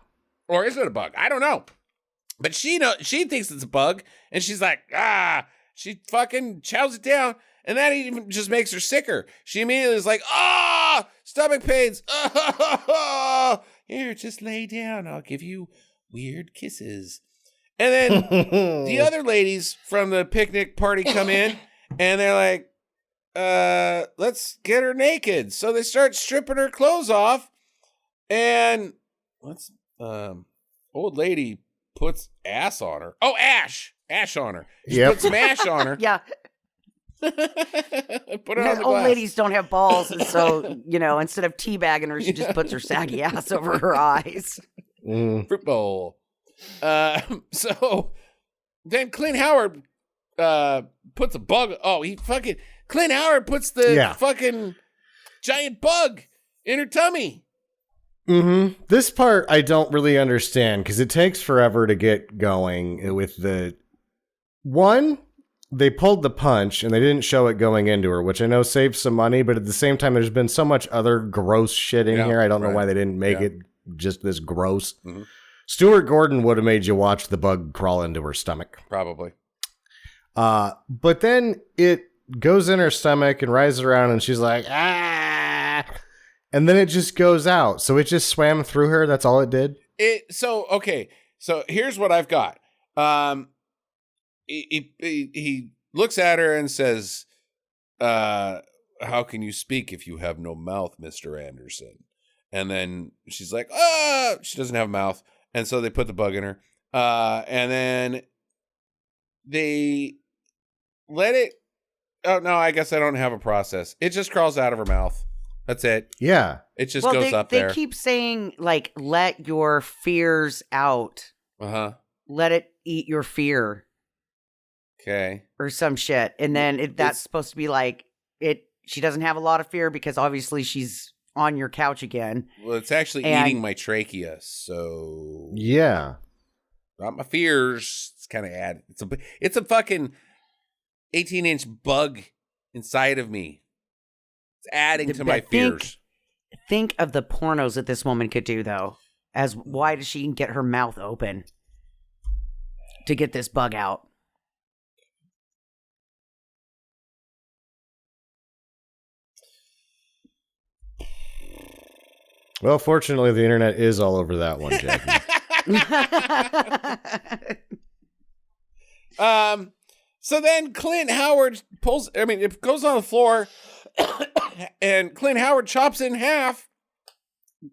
Or is it a bug? I don't know. But she thinks it's a bug. And she's like, she fucking chows it down. And that even just makes her sicker. She immediately is like, stomach pains. Here, just lay down. I'll give you weird kisses. And then the other ladies from the picnic party come in. And they're like, let's get her naked. So they start stripping her clothes off, and old lady puts ass on her. Oh, ash on her. She puts some ash on her. Yeah. Put her on the old glass. ladies don't have balls, and so instead of teabagging her, she just puts her saggy ass over her eyes. Fruit bowl. So then Clint Howard puts a bug. Oh, Clint Howard puts the fucking giant bug in her tummy. Mm-hmm. This part I don't really understand because it takes forever to get going with the one. They pulled the punch and they didn't show it going into her, which I know saves some money, but at the same time, there's been so much other gross shit in here. I don't know why they didn't make it just this gross. Mm-hmm. Stuart Gordon would have made you watch the bug crawl into her stomach. Probably. But then it goes in her stomach and rises around and she's like, And then it just goes out. So it just swam through her. That's all it did. Okay. So here's what I've got. He looks at her and says, "How can you speak if you have no mouth, Mr. Anderson?" And then she's like, she doesn't have a mouth. And so they put the bug in her. And then they let it. Oh, no, I guess I don't have a process. It just crawls out of her mouth. That's it. Yeah. It just goes up there. They keep saying, like, let your fears out. Uh-huh. Let it eat your fear. Okay. Or some shit. And then that's supposed to be like, she doesn't have a lot of fear because obviously she's on your couch again. Well, it's actually eating my trachea, so... Yeah. Not my fears. It's kind of added. It's a fucking 18-inch bug inside of me. It's adding to my fears. Think of the pornos that this woman could do, though. As why does she get her mouth open to get this bug out? Well, fortunately, the internet is all over that one, Jackie. So then Clint Howard it goes on the floor and Clint Howard chops it in half.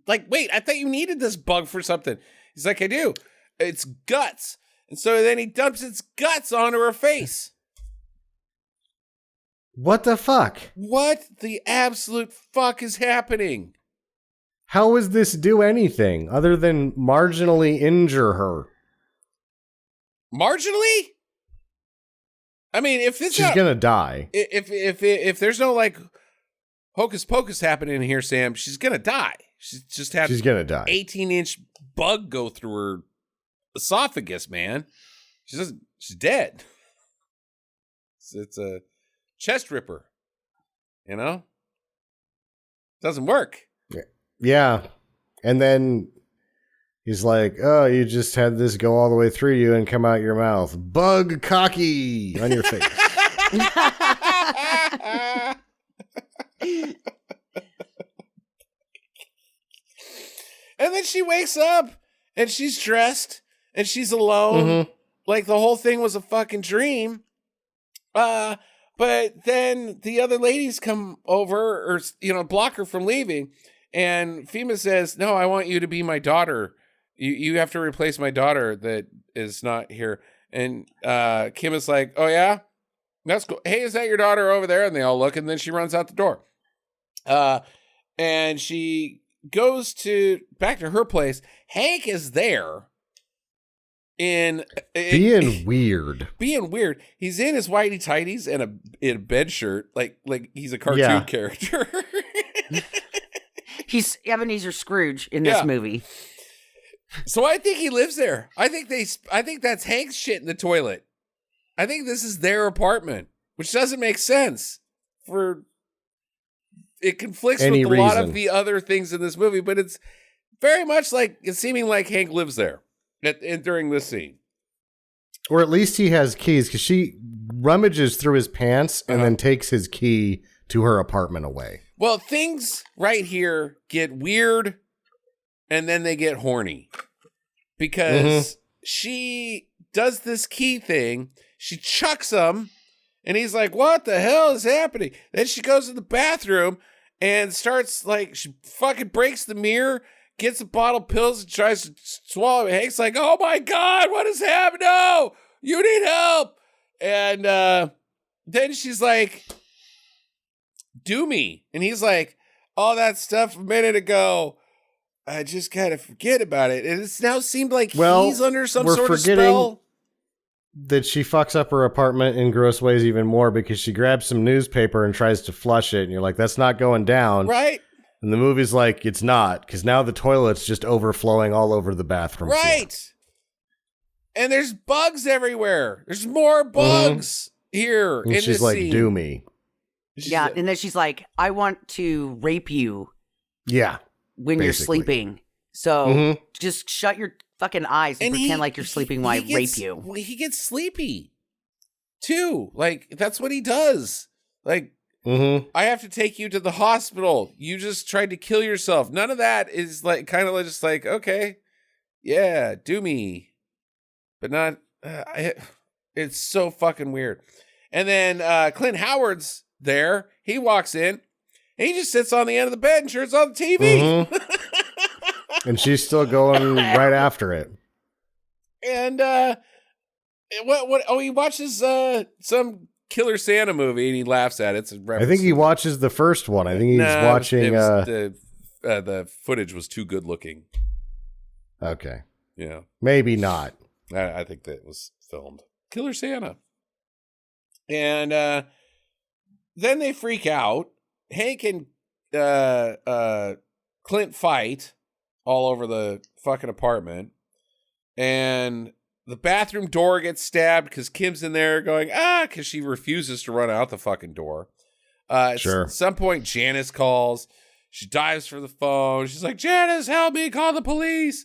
Like, wait, I thought you needed this bug for something. He's like, I do. It's guts. And so then he dumps its guts onto her face. What the fuck? What the absolute fuck is happening? How does this do anything other than marginally injure her? Marginally? I mean, if it's she's gonna die. If there's no like hocus pocus happening here, Sam, she's gonna die. She's gonna die. 18-inch bug go through her esophagus, man. She's dead. It's a chest ripper. You know? Doesn't work. Yeah. And then he's like, oh, you just had this go all the way through you and come out your mouth. Bug cocky on your face. And then she wakes up and she's dressed and she's alone. Mm-hmm. Like the whole thing was a fucking dream. But then the other ladies come over or, block her from leaving. And FEMA says, no, I want you to be my daughter. You have to replace my daughter that is not here. And Kim is like, oh, yeah? That's cool. Hey, is that your daughter over there? And they all look, and then she runs out the door. And she goes back to her place. Hank is there. Being weird. He's in his whitey tighties and in a bed shirt, like he's a cartoon character. He's Ebenezer Scrooge in this movie. So I think he lives there. I think that's Hank's shit in the toilet. I think this is their apartment, which doesn't make sense. It conflicts with a lot of the other things in this movie, but it's very much like it's seeming like Hank lives there during this scene. Or at least he has keys, because she rummages through his pants and then takes his key to her apartment away. Well, things right here get weird and then they get horny because she does this key thing. She chucks him and he's like, what the hell is happening? Then she goes to the bathroom and starts she fucking breaks the mirror, gets a bottle of pills and tries to swallow it. Hank's like, oh my God, what has happened? No, you need help. And then she's like, do me. And he's like, all that stuff a minute ago, I just kind of forget about it. And it's now seemed like he's under some sort of spell. That she fucks up her apartment in gross ways even more because she grabs some newspaper and tries to flush it. And you're like, that's not going down. Right. And the movie's like, it's not, because now the toilet's just overflowing all over the bathroom floor. And there's bugs everywhere. There's more bugs here and in she's this like, scene. do me. And then she's like, I want to rape you. Yeah. When you're sleeping. So just shut your fucking eyes and pretend like you're sleeping while I rape you. He gets sleepy too. Like, that's what he does. Like, Mm-hmm. I have to take you to the hospital. You just tried to kill yourself. None of that is like kind of just like, okay, yeah, do me. But not, it's so fucking weird. And then Clint Howard's there. He walks in. And he just sits on the end of the bed and turns on the TV. Mm-hmm. And she's still going right after it. And what? Oh, he watches some Killer Santa movie and he laughs at it. I think he watches the first one. I think he's watching. The footage was too good looking. Okay. Yeah. Maybe not. I think that was filmed. Killer Santa. And then they freak out. Hank and Clint fight all over the fucking apartment. And the bathroom door gets stabbed because Kim's in there going, because she refuses to run out the fucking door. Sure. At some point, Janice calls. She dives for the phone. She's like, Janice, help me, call the police.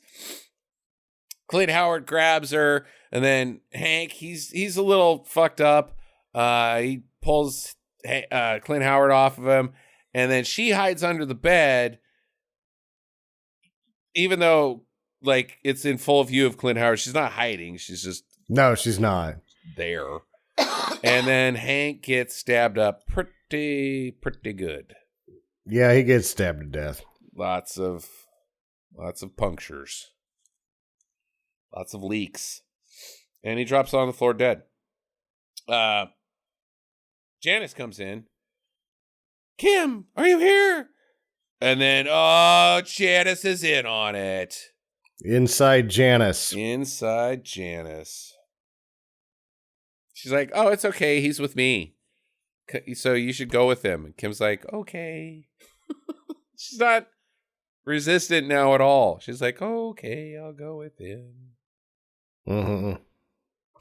Clint Howard grabs her. And then Hank, he's a little fucked up. He pulls Clint Howard off of him. And then she hides under the bed. Even though, like, it's in full view of Clint Howard. She's not hiding. She's just... No, she's not. There. And then Hank gets stabbed up pretty good. Yeah, he gets stabbed to death. Lots of punctures. Lots of leaks. And he drops on the floor dead. Janice comes in. Kim, are you here? And then, Janice is in on it. Inside Janice. Inside Janice. She's like, oh, it's okay. He's with me. So you should go with him. And Kim's like, okay. She's not resistant now at all. She's like, okay, I'll go with him. Mm-hmm.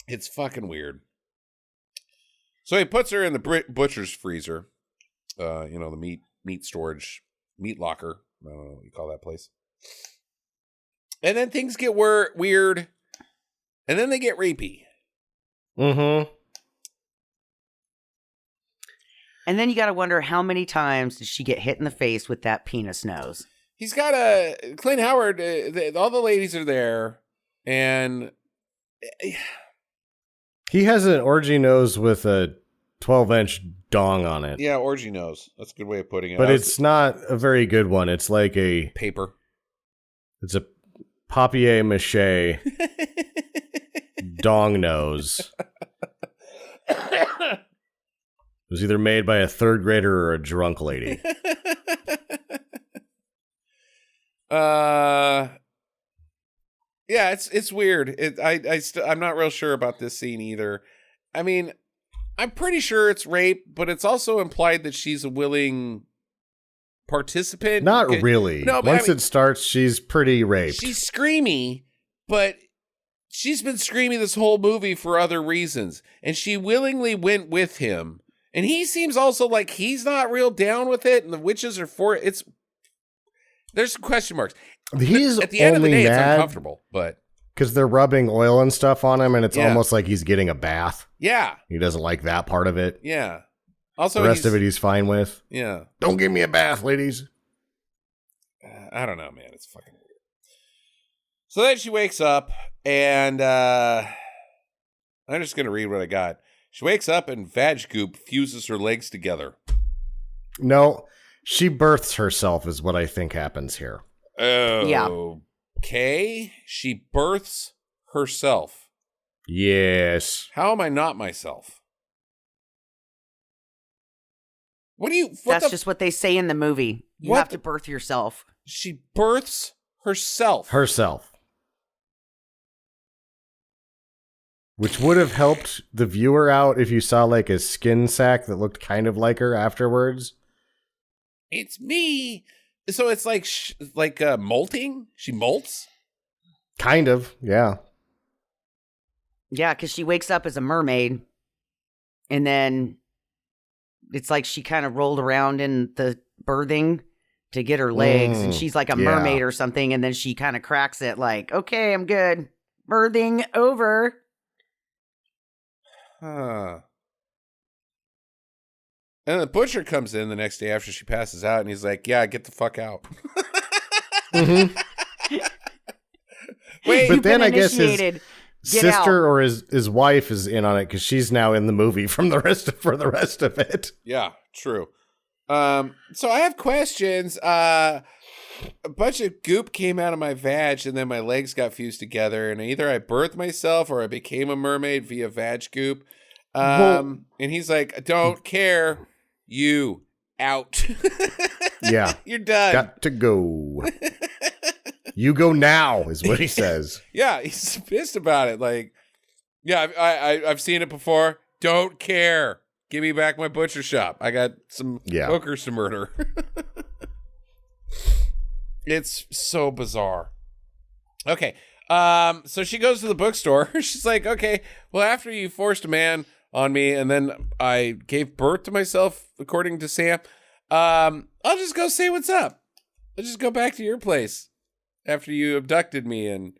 It's fucking weird. So he puts her in the butcher's freezer. The meat storage, meat locker. I don't know what you call that place. And then things get weird. And then they get rapey. Mm-hmm. And then you got to wonder how many times did she get hit in the face with that penis nose? He's got Clint Howard, all the ladies are there. And he has an orgy nose with a 12-inch dong on it. Yeah, orgy nose. That's a good way of putting it. But it's not a very good one. It's like a... paper. It's a papier-mâché dong nose. It was either made by a third grader or a drunk lady. Yeah, it's weird. I'm not real sure about this scene either. I mean, I'm pretty sure it's rape, but it's also implied that she's a willing participant. Not really. No, Once it starts, she's pretty raped. She's screamy, but she's been screaming this whole movie for other reasons, and she willingly went with him. And he seems also like he's not real down with it, and the witches are for it. There's some question marks. He's at the end of the day, it's mad uncomfortable, but because they're rubbing oil and stuff on him, and it's almost like he's getting a bath. Yeah, he doesn't like that part of it. Yeah. Also, the rest of it he's fine with. Yeah. Don't give me a bath, ladies. I don't know, man. It's fucking weird. So then she wakes up, and I'm just gonna read what I got. She wakes up, and vag goop fuses her legs together. No. She births herself is what I think happens here. Oh, yeah. Okay. She births herself. Yes. How am I not myself? That's just what they say in the movie. You have to birth yourself. She births herself. Herself. Which would have helped the viewer out if you saw like a skin sack that looked kind of like her afterwards. It's me. So it's like molting? She molts? Kind of, yeah. Yeah, because she wakes up as a mermaid, and then it's like she kind of rolled around in the birthing to get her legs, and she's like a mermaid or something, and then she kind of cracks it like, okay, I'm good. Birthing over. Huh. And the butcher comes in the next day after she passes out, and he's like, "Yeah, get the fuck out." Mm-hmm. Wait, but then I guess his Get sister out. or his wife is in on it because she's now in the movie for the rest of it. Yeah, true. So I have questions. A bunch of goop came out of my vag, and then my legs got fused together, and either I birthed myself or I became a mermaid via vag goop. And he's like, "I don't care. You out." Yeah. You're done. Got to go. You go now, is what he says. Yeah, he's pissed about it. Like, yeah, I've seen it before. Don't care. Give me back my butcher shop. I got some hookers to murder. It's so bizarre. Okay, so she goes to the bookstore. She's like, okay, well, after you forced a man on me and then I gave birth to myself, according to Sam, I'll just go say what's up. I'll just go back to your place after you abducted me and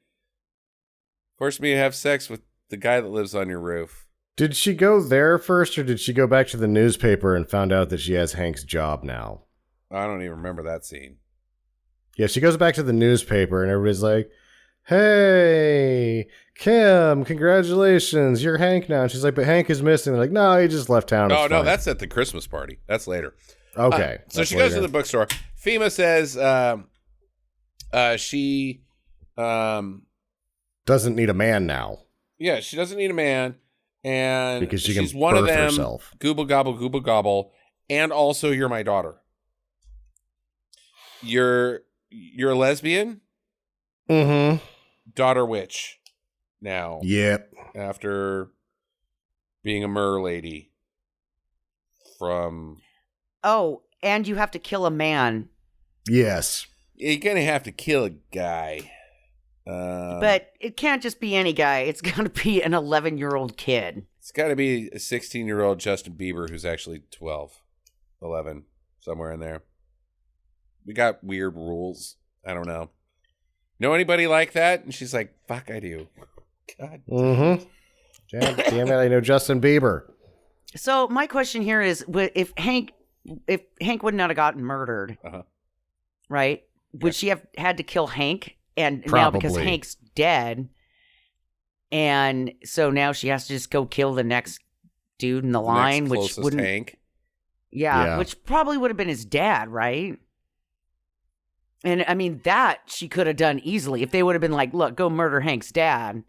forced me to have sex with the guy that lives on your roof. Did she go there first, or did she go back to the newspaper and found out that she has Hank's job now? I don't even remember that scene. Yeah, she goes back to the newspaper and everybody's like, "Hey, Kim, congratulations, you're Hank now." And she's like, "But Hank is missing." They're like, "No, he just left town." Oh, no, that's at the Christmas party. That's later. Okay. So she goes to the bookstore. FEMA says she doesn't need a man now. Yeah, she doesn't need a man. And because she's can one of birth them. herself. Gooble gobble. And also, you're my daughter. You're a lesbian? Mm-hmm. Daughter witch. Now. Yep. After being a mer lady from... Oh, and you have to kill a man. Yes. You're going to have to kill a guy. But it can't just be any guy. It's got to be an 11-year-old kid. It's got to be a 16-year-old Justin Bieber who's actually 12, 11, somewhere in there. We got weird rules. I don't know. Know anybody like that? And she's like, "Fuck, I do." God. Mm-hmm. Damn it, I know Justin Bieber. So my question here is, if Hank would not have gotten murdered, right? Would she have had to kill Hank? And Probably. Now because Hank's dead, and so now she has to just go kill the next dude in the line, which wouldn't Hank. Yeah, which probably would have been his dad, right? And I mean that she could have done easily if they would have been like, "Look, go murder Hank's dad.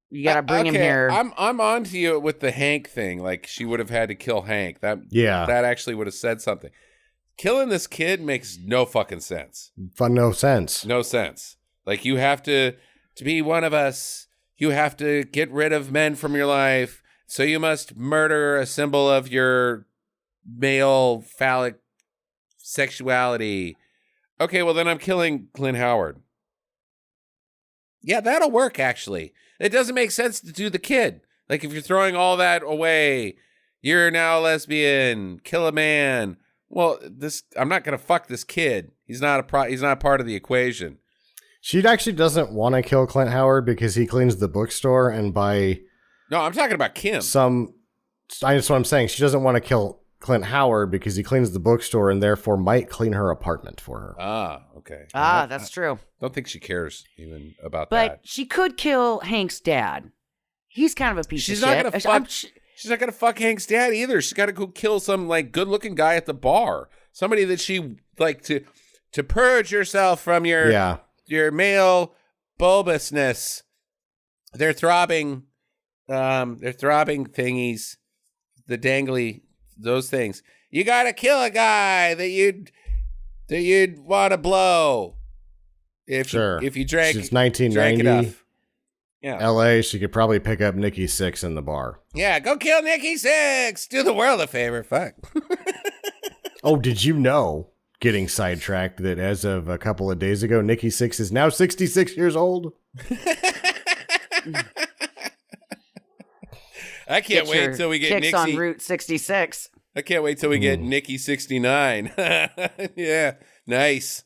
You gotta bring him here." I'm on to you with the Hank thing. Like she would have had to kill Hank. That actually would have said something. Killing this kid makes no fucking sense. No sense. No sense. Like you have to be one of us. You have to get rid of men from your life. So you must murder a symbol of your male phallic sexuality. Okay, well then I'm killing Clint Howard. Yeah, that'll work actually. It doesn't make sense to do the kid. Like if you're throwing all that away, you're now a lesbian, kill a man. Well, I'm not going to fuck this kid. He's not part of the equation. She actually doesn't want to kill Clint Howard because he cleans the bookstore, and No, I'm talking about Kim. That's what I'm saying. She doesn't want to kill Clint Howard because he cleans the bookstore and therefore might clean her apartment for her. Ah, okay. That's true. I don't think she cares even about but that. But she could kill Hank's dad. He's kind of a piece She's of not shit. Gonna fuck, she's not going to fuck Hank's dad either. She's got to go kill some like good-looking guy at the bar. Somebody that she like to purge yourself from your male bulbousness. They're throbbing thingies, the dangly, those things. You got to kill a guy that you'd want to blow. If you drank, it's 1990. Yeah. LA, she could probably pick up Nikki Sixx in the bar. Yeah, go kill Nikki Sixx. Do the world a favor. Fuck. Oh, did you know, getting sidetracked, that as of a couple of days ago, Nikki Sixx is now 66 years old? I can't wait till we get Nikki on Route 66. I can't wait till we get Nikki 69. Yeah, nice.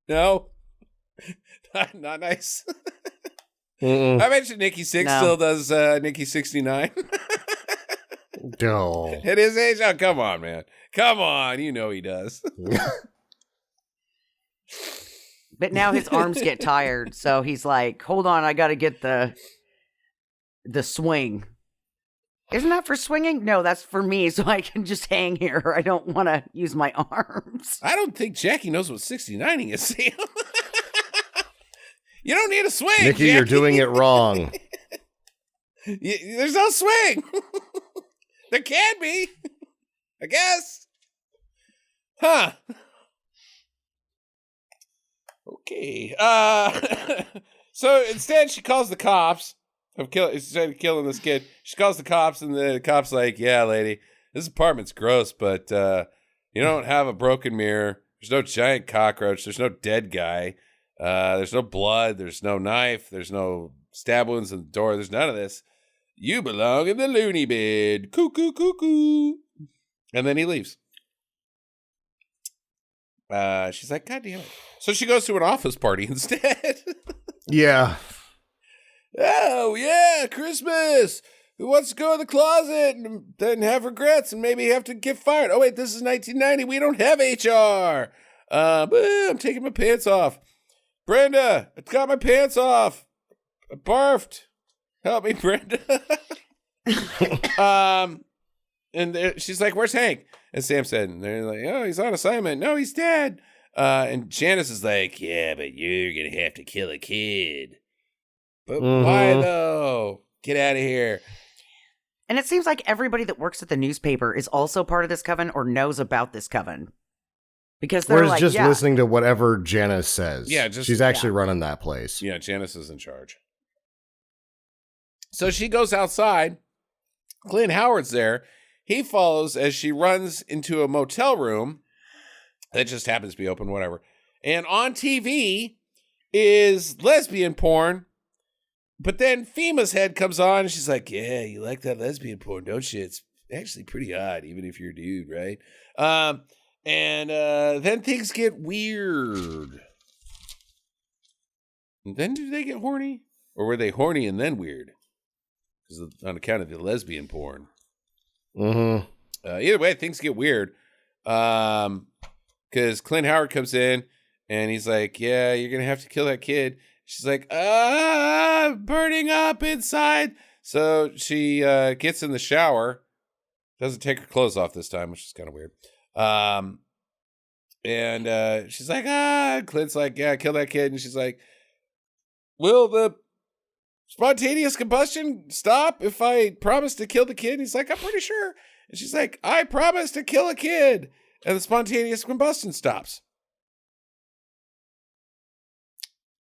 No, not nice. I mentioned Nikki Sixx still does Nikki 69. No. At his age? Oh, come on, man. Come on. You know he does. But now his arms get tired, so he's like, hold on, I gotta get the swing. Isn't that for swinging? No, that's for me, so I can just hang here. I don't want to use my arms. I don't think Jackie knows what 69ing is, Sam. You don't need a swing, Nikki, Jackie. you're doing it wrong. There's no swing. There can be, I guess. Huh. Okay. So instead, she calls the cops. Instead of killing this kid, she calls the cops, and the cops like, yeah, lady, this apartment's gross, but you don't have a broken mirror. There's no giant cockroach. There's no dead guy. There's no blood. There's no knife. There's no stab wounds in the door. There's none of this. You belong in the loony bin. Cuckoo, cuckoo. And then he leaves. She's like, God damn it. So she goes to an office party instead. Yeah. Oh, yeah, Christmas. Who wants to go in the closet and then have regrets and maybe have to get fired? Oh, wait, this is 1990. We don't have HR. I'm taking my pants off. Brenda, I got my pants off. I barfed. Help me, Brenda. She's like, where's Hank? And Sam said, and they're like, oh, he's on assignment. No, he's dead. And Janice is like, yeah, but you're going to have to kill a kid. But why, though? Get out of here. And it seems like everybody that works at the newspaper is also part of this coven or knows about this coven. Because they're like, just listening to whatever Janice says. Yeah, she's actually running that place. Yeah, Janice is in charge. So she goes outside. Clint Howard's there. He follows as she runs into a motel room that just happens to be open, whatever. And on TV is lesbian porn. But then FEMA's head comes on and she's like, yeah, you like that lesbian porn, don't you? It's actually pretty odd, even if you're a dude, right? And then things get weird. And then do they get horny? Or were they horny and then weird? Because on account of the lesbian porn. Mm-hmm. Either way, things get weird. Because Clint Howard comes in and he's like, yeah, you're going to have to kill that kid. She's like, burning up inside. So she gets in the shower. Doesn't take her clothes off this time, which is kind of weird. And she's like, Clint's like, yeah, kill that kid. And she's like, will the spontaneous combustion stop if I promise to kill the kid? And he's like, I'm pretty sure. And she's like, I promise to kill a kid. And the spontaneous combustion stops.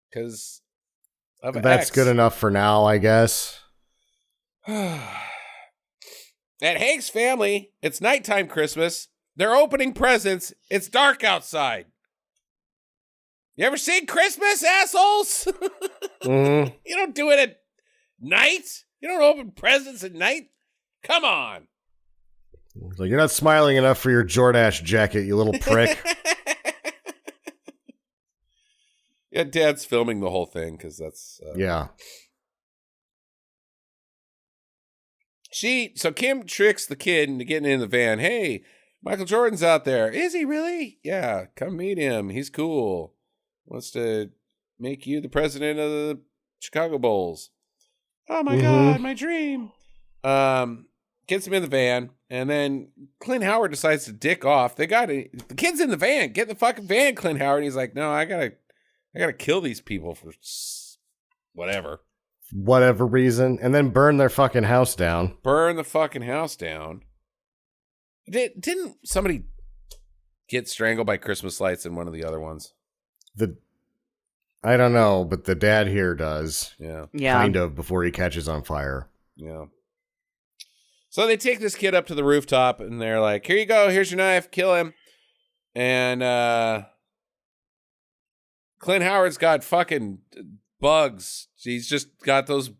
Because that's good enough for now, I guess. At Hank's family, it's nighttime Christmas. They're opening presents. It's dark outside. You ever seen Christmas, assholes? Mm-hmm. You don't do it at night. You don't open presents at night. Come on. Like, you're not smiling enough for your Jordache jacket, you little prick. Yeah, Dad's filming the whole thing because that's... yeah. So Kim tricks the kid into getting in the van. Hey, Michael Jordan's out there. Is he really? Yeah, come meet him. He's cool. Wants to make you the president of the Chicago Bulls. Oh my God, my dream. Gets him in the van, and then Clint Howard decides to dick off. The kid's in the van. Get in the fucking van, Clint Howard. And he's like, no, I gotta kill these people for whatever reason, and then burn their fucking house down. Burn the fucking house down. Didn't somebody get strangled by Christmas lights in one of the other ones? I don't know, but the dad here does. Yeah. Kind of, before he catches on fire. Yeah. So they take this kid up to the rooftop, and they're like, here you go, here's your knife, kill him. And Clint Howard's got fucking bugs. He's just got those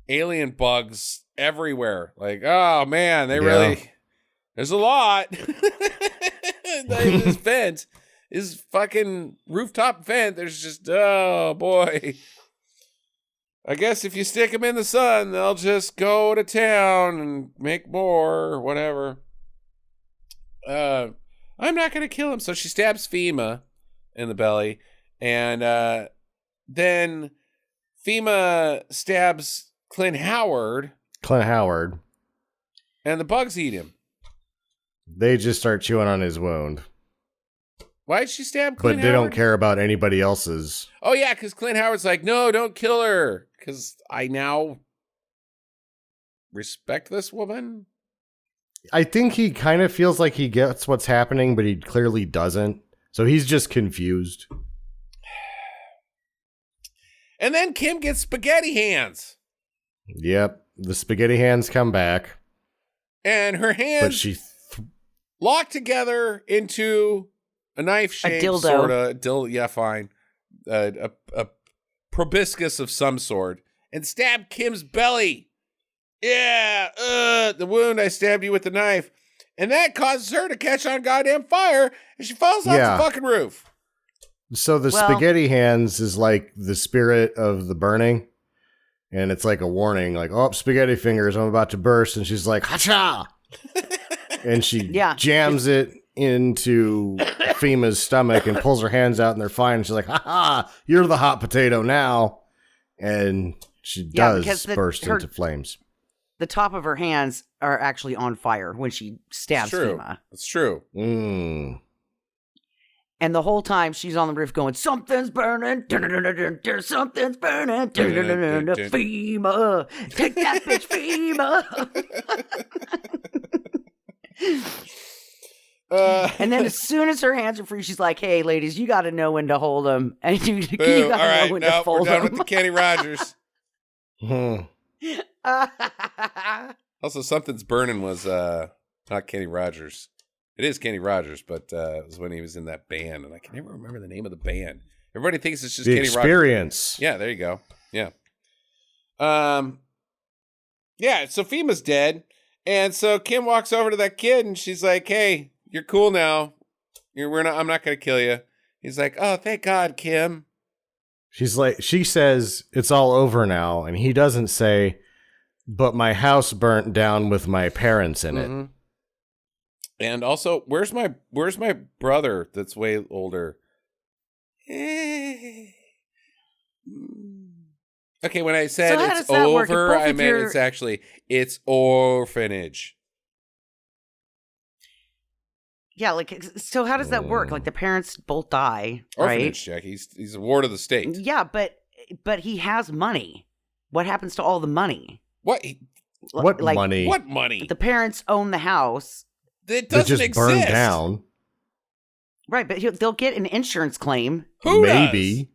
alien bugs everywhere. Like, oh man, there's a lot. This vent, his fucking rooftop vent, there's just, oh boy. I guess if you stick them in the sun, they'll just go to town and make more or whatever. I'm not going to kill him. So she stabs FEMA in the belly. And then FEMA stabs Clint Howard. And the bugs eat him. They just start chewing on his wound. Why'd she stab Clint But they Howard? don't care about anybody else's. Oh, yeah, because Clint Howard's like, no, don't kill her. Because I now respect this woman. I think he kind of feels like he gets what's happening, but he clearly doesn't. So he's just confused. And then Kim gets spaghetti hands. Yep. The spaghetti hands come back. And her hands But she... locked together into a knife shape. A dildo. Sorta. Yeah, fine. A proboscis of some sort. And stab Kim's belly. Yeah, the wound, I stabbed you with the knife. And that causes her to catch on goddamn fire, and she falls off the fucking roof. So the spaghetti hands is like the spirit of the burning. And it's like a warning, like, oh, spaghetti fingers, I'm about to burst. And she's like, hacha! And she jams it into FEMA's stomach and pulls her hands out, and they're fine. And she's like, ha, you're the hot potato now. And she does burst into flames. The top of her hands are actually on fire when she stabs FEMA. It's true. Mm. And the whole time she's on the roof going, something's burning, something's burning, FEMA, take that bitch, FEMA. And then as soon as her hands are free, she's like, hey, ladies, you got to know when to hold them. And you got to know when to fold them. We're done with the Kenny Rogers. Also, something's burning was not Kenny Rogers. It is Kenny Rogers, but it was when he was in that band, and I can never remember the name of the band. Everybody thinks it's just The Kenny Experience. Rogers. Yeah, there you go. Yeah. Yeah, so FEMA's dead, and so Kim walks over to that kid, and she's like, hey, you're cool now. I'm not going to kill you. He's like, oh, thank God, Kim. She says, it's all over now, and he doesn't say, but my house burnt down with my parents in it. And also, where's my brother that's way older? Okay, when I said it's over, I meant it's orphanage. Yeah, like, so how does that work? Like, the parents both die, Orphanage, right? Jack. He's a ward of the state. Yeah, but he has money. What happens to all the money? What? What money? What money? The parents own the house. It doesn't just exist. Burned down. Right, but they'll get an insurance claim. Who Maybe. does?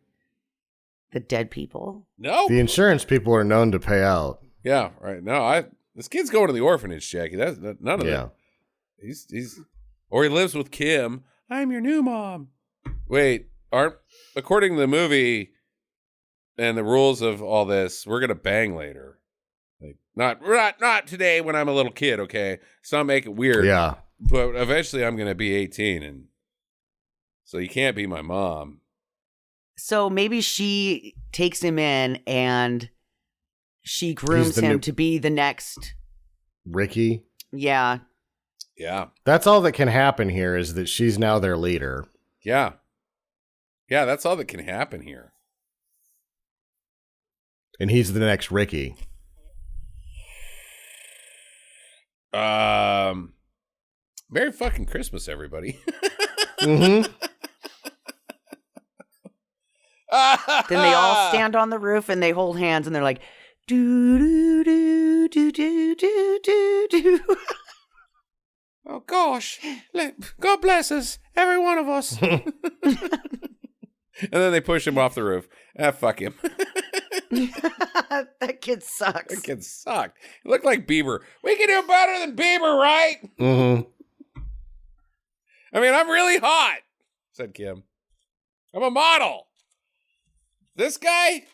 The dead people. No. The insurance people are known to pay out. Yeah, right. No, this kid's going to the orphanage, Jackie. That's none of that. He's or he lives with Kim. I'm your new mom. Wait, according to the movie and the rules of all this, we're gonna bang later. Like not today when I'm a little kid, okay? So not make it weird. Yeah. But eventually I'm gonna be 18, and so you can't be my mom. So maybe she takes him in and she grooms him to be the next Ricky. Yeah. Yeah. That's all that can happen here is that she's now their leader. Yeah. Yeah, that's all that can happen here. And he's the next Ricky. Merry fucking Christmas, everybody. Mm-hmm. Then they all stand on the roof and they hold hands and they're like, do do do do do do do. Oh gosh, God bless us, every one of us. And then they push him off the roof. Fuck him. That kid sucks. That kid sucked. He looked like Bieber. We can do better than Bieber, right? Mm-hmm. I mean, I'm really hot, said Kim. I'm a model. This guy?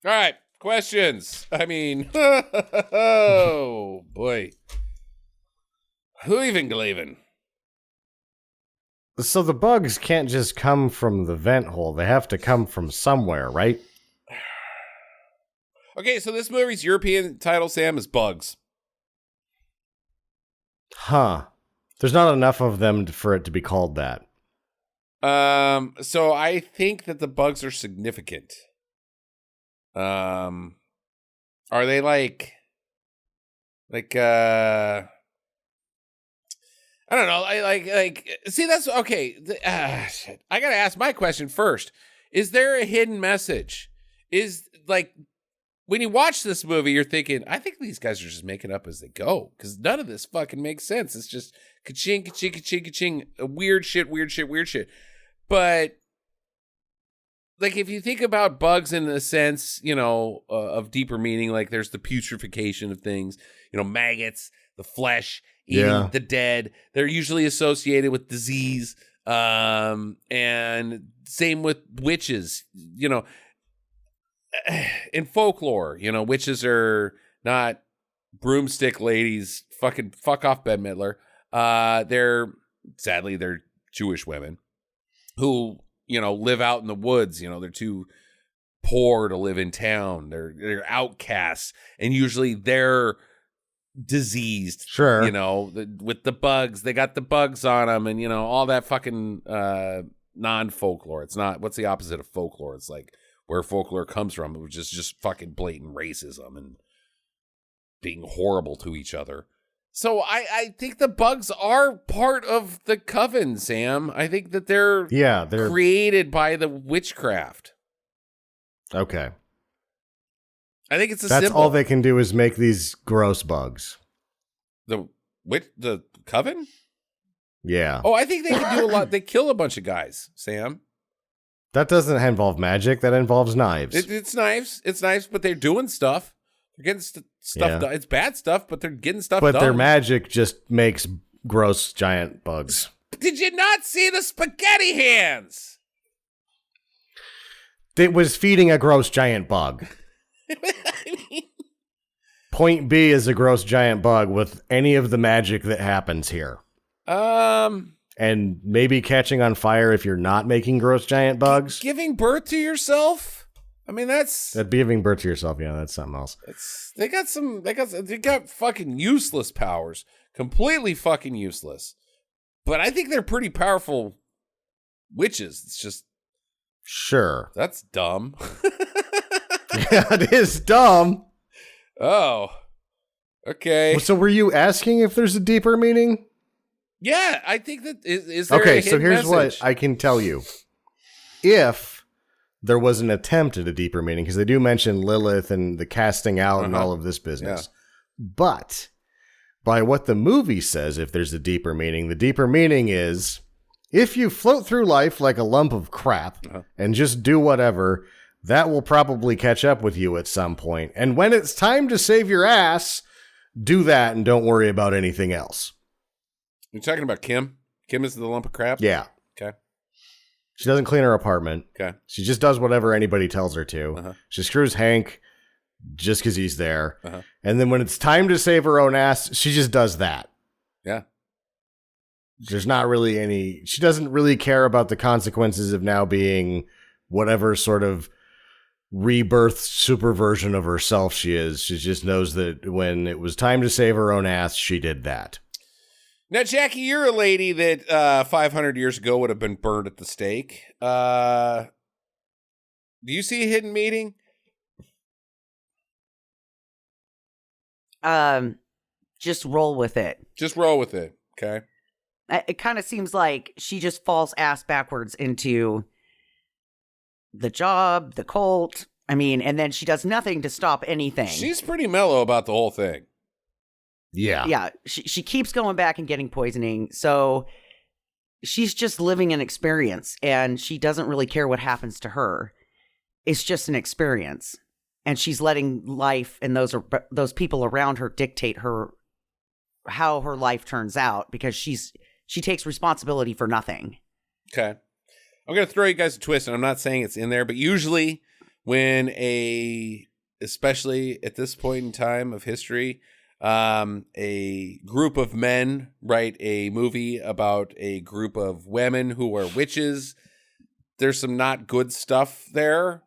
All right, questions. I mean, oh boy. Who even believing? So the bugs can't just come from the vent hole. They have to come from somewhere, right? Okay, so this movie's European title, Sam, is Bugs. Huh. There's not enough of them for it to be called that. So I think that the bugs are significant. Are they like I don't know. I see, that's okay. Shit. I gotta ask my question first. Is there a hidden message? Is like when you watch this movie, you're thinking, I think these guys are just making up as they go because none of this fucking makes sense. It's just ka-ching, ka-ching, ka-ching, ka-ching, weird shit. But like if you think about bugs in a sense, of deeper meaning, like there's the putrefaction of things, maggots, the flesh, eating the dead. They're usually associated with disease. And same with witches, in folklore, witches are not broomstick ladies. Fucking fuck off, Bette Midler. They're Jewish women who, live out in the woods. They're too poor to live in town. They're outcasts, and usually they're diseased. Sure. With the bugs, they got the bugs on them, and all that fucking non-folklore. It's not. What's the opposite of folklore? It's like where folklore comes from, which is just fucking blatant racism and being horrible to each other. So I think the bugs are part of the coven, Sam. I think that they're created by the witchcraft. Okay. I think it's a That's symbol. all they can do is make these gross bugs. The coven? Yeah. Oh, I think they can do a lot. They kill a bunch of guys, Sam. That doesn't involve magic. That involves knives. It's knives. It's knives, but they're doing stuff. They're getting stuff done. It's bad stuff, but they're getting stuff done. But their magic just makes gross giant bugs. Did you not see the spaghetti hands? It was feeding a gross giant bug. Point B is a gross giant bug with any of the magic that happens here. And maybe catching on fire if you're not making gross giant bugs. Giving birth to yourself? I mean, that giving birth to yourself. Yeah, that's something else. They got fucking useless powers. Completely fucking useless. But I think they're pretty powerful witches. It's just. Sure. That's dumb. Yeah, it is dumb. Oh. Okay. So were you asking if there's a deeper meaning? Yeah, I think that is there okay, a hidden so here's message? what I can tell you. If there was an attempt at a deeper meaning, because they do mention Lilith and the casting out and all of this business. Yeah. But by what the movie says, if there's a deeper meaning, the deeper meaning is if you float through life like a lump of crap and just do whatever, that will probably catch up with you at some point. And when it's time to save your ass, do that and don't worry about anything else. You're talking about Kim? Kim is the lump of crap? Yeah. Okay. She doesn't clean her apartment. Okay. She just does whatever anybody tells her to. She screws Hank just because he's there. And then when it's time to save her own ass, she just does that. Yeah. There's not really any... She doesn't really care about the consequences of now being whatever sort of rebirth super version of herself she is. She just knows that when it was time to save her own ass, she did that. Now, Jackie, you're a lady that 500 years ago would have been burned at the stake. Do you see a hidden meaning? Just roll with it. Just roll with it, okay? It kind of seems like she just falls ass backwards into the job, the cult. I mean, and then she does nothing to stop anything. She's pretty mellow about the whole thing. Yeah. Yeah. She keeps going back and getting poisoning. So she's just living an experience and she doesn't really care what happens to her. It's just an experience. And she's letting life and those people around her dictate how her life turns out because she takes responsibility for nothing. Okay. I'm going to throw you guys a twist, and I'm not saying it's in there, but usually when especially at this point in time of history, a group of men write a movie about a group of women who are witches, there's some not good stuff there.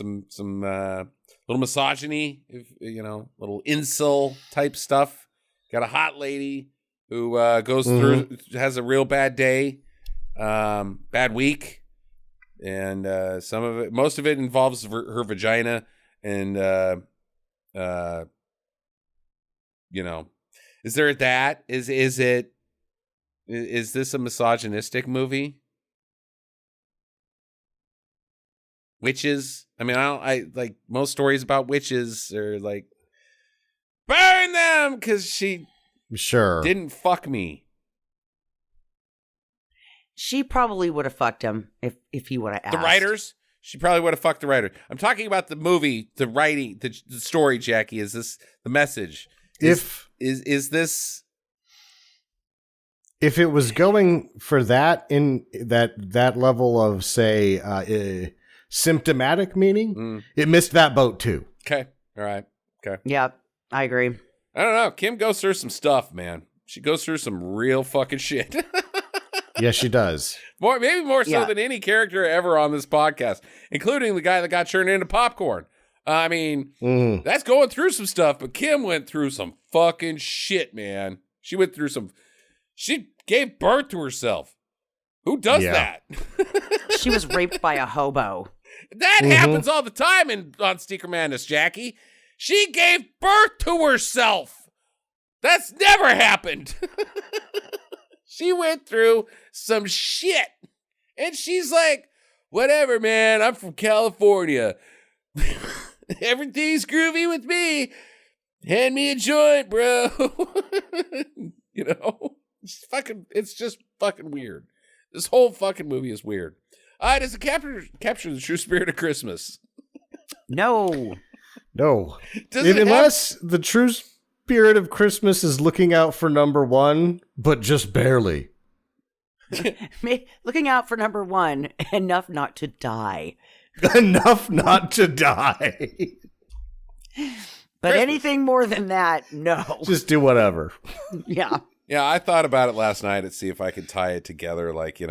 little misogyny, if little incel type stuff. Got a hot lady who goes through, has a real bad day, bad week, and most of it involves her vagina, and is there that? Is this a misogynistic movie? Witches? I mean, I like most stories about witches are like, burn them because she didn't fuck me. She probably would have fucked him if he would have asked. The writers? She probably would have fucked the writer. I'm talking about the movie, the writing, the story, Jackie. Is this the message? Is this... If it was going for that in that level of, say, symptomatic meaning, it missed that boat too. Okay. All right. Okay. Yeah, I agree. I don't know. Kim goes through some stuff, man. She goes through some real fucking shit. Yes, she does. Maybe more so than any character ever on this podcast, including the guy that got turned into popcorn. I mean, that's going through some stuff, but Kim went through some fucking shit, man. She went through some... She gave birth to herself. Who does that? She was raped by a hobo. That happens all the time on Sneaker Madness, Jackie. She gave birth to herself. That's never happened. She went through some shit. And she's like, whatever, man. I'm from California. Everything's groovy with me. Hand me a joint, bro. It's just fucking weird. This whole fucking movie is weird. Does it capture the true spirit of Christmas? No. Unless the true spirit of Christmas is looking out for number one, but just barely. Looking out for number one, enough not to die. Enough not to die. But Christmas. Anything more than that, no. Just do whatever. Yeah. Yeah, I thought about it last night to see if I could tie it together. Like,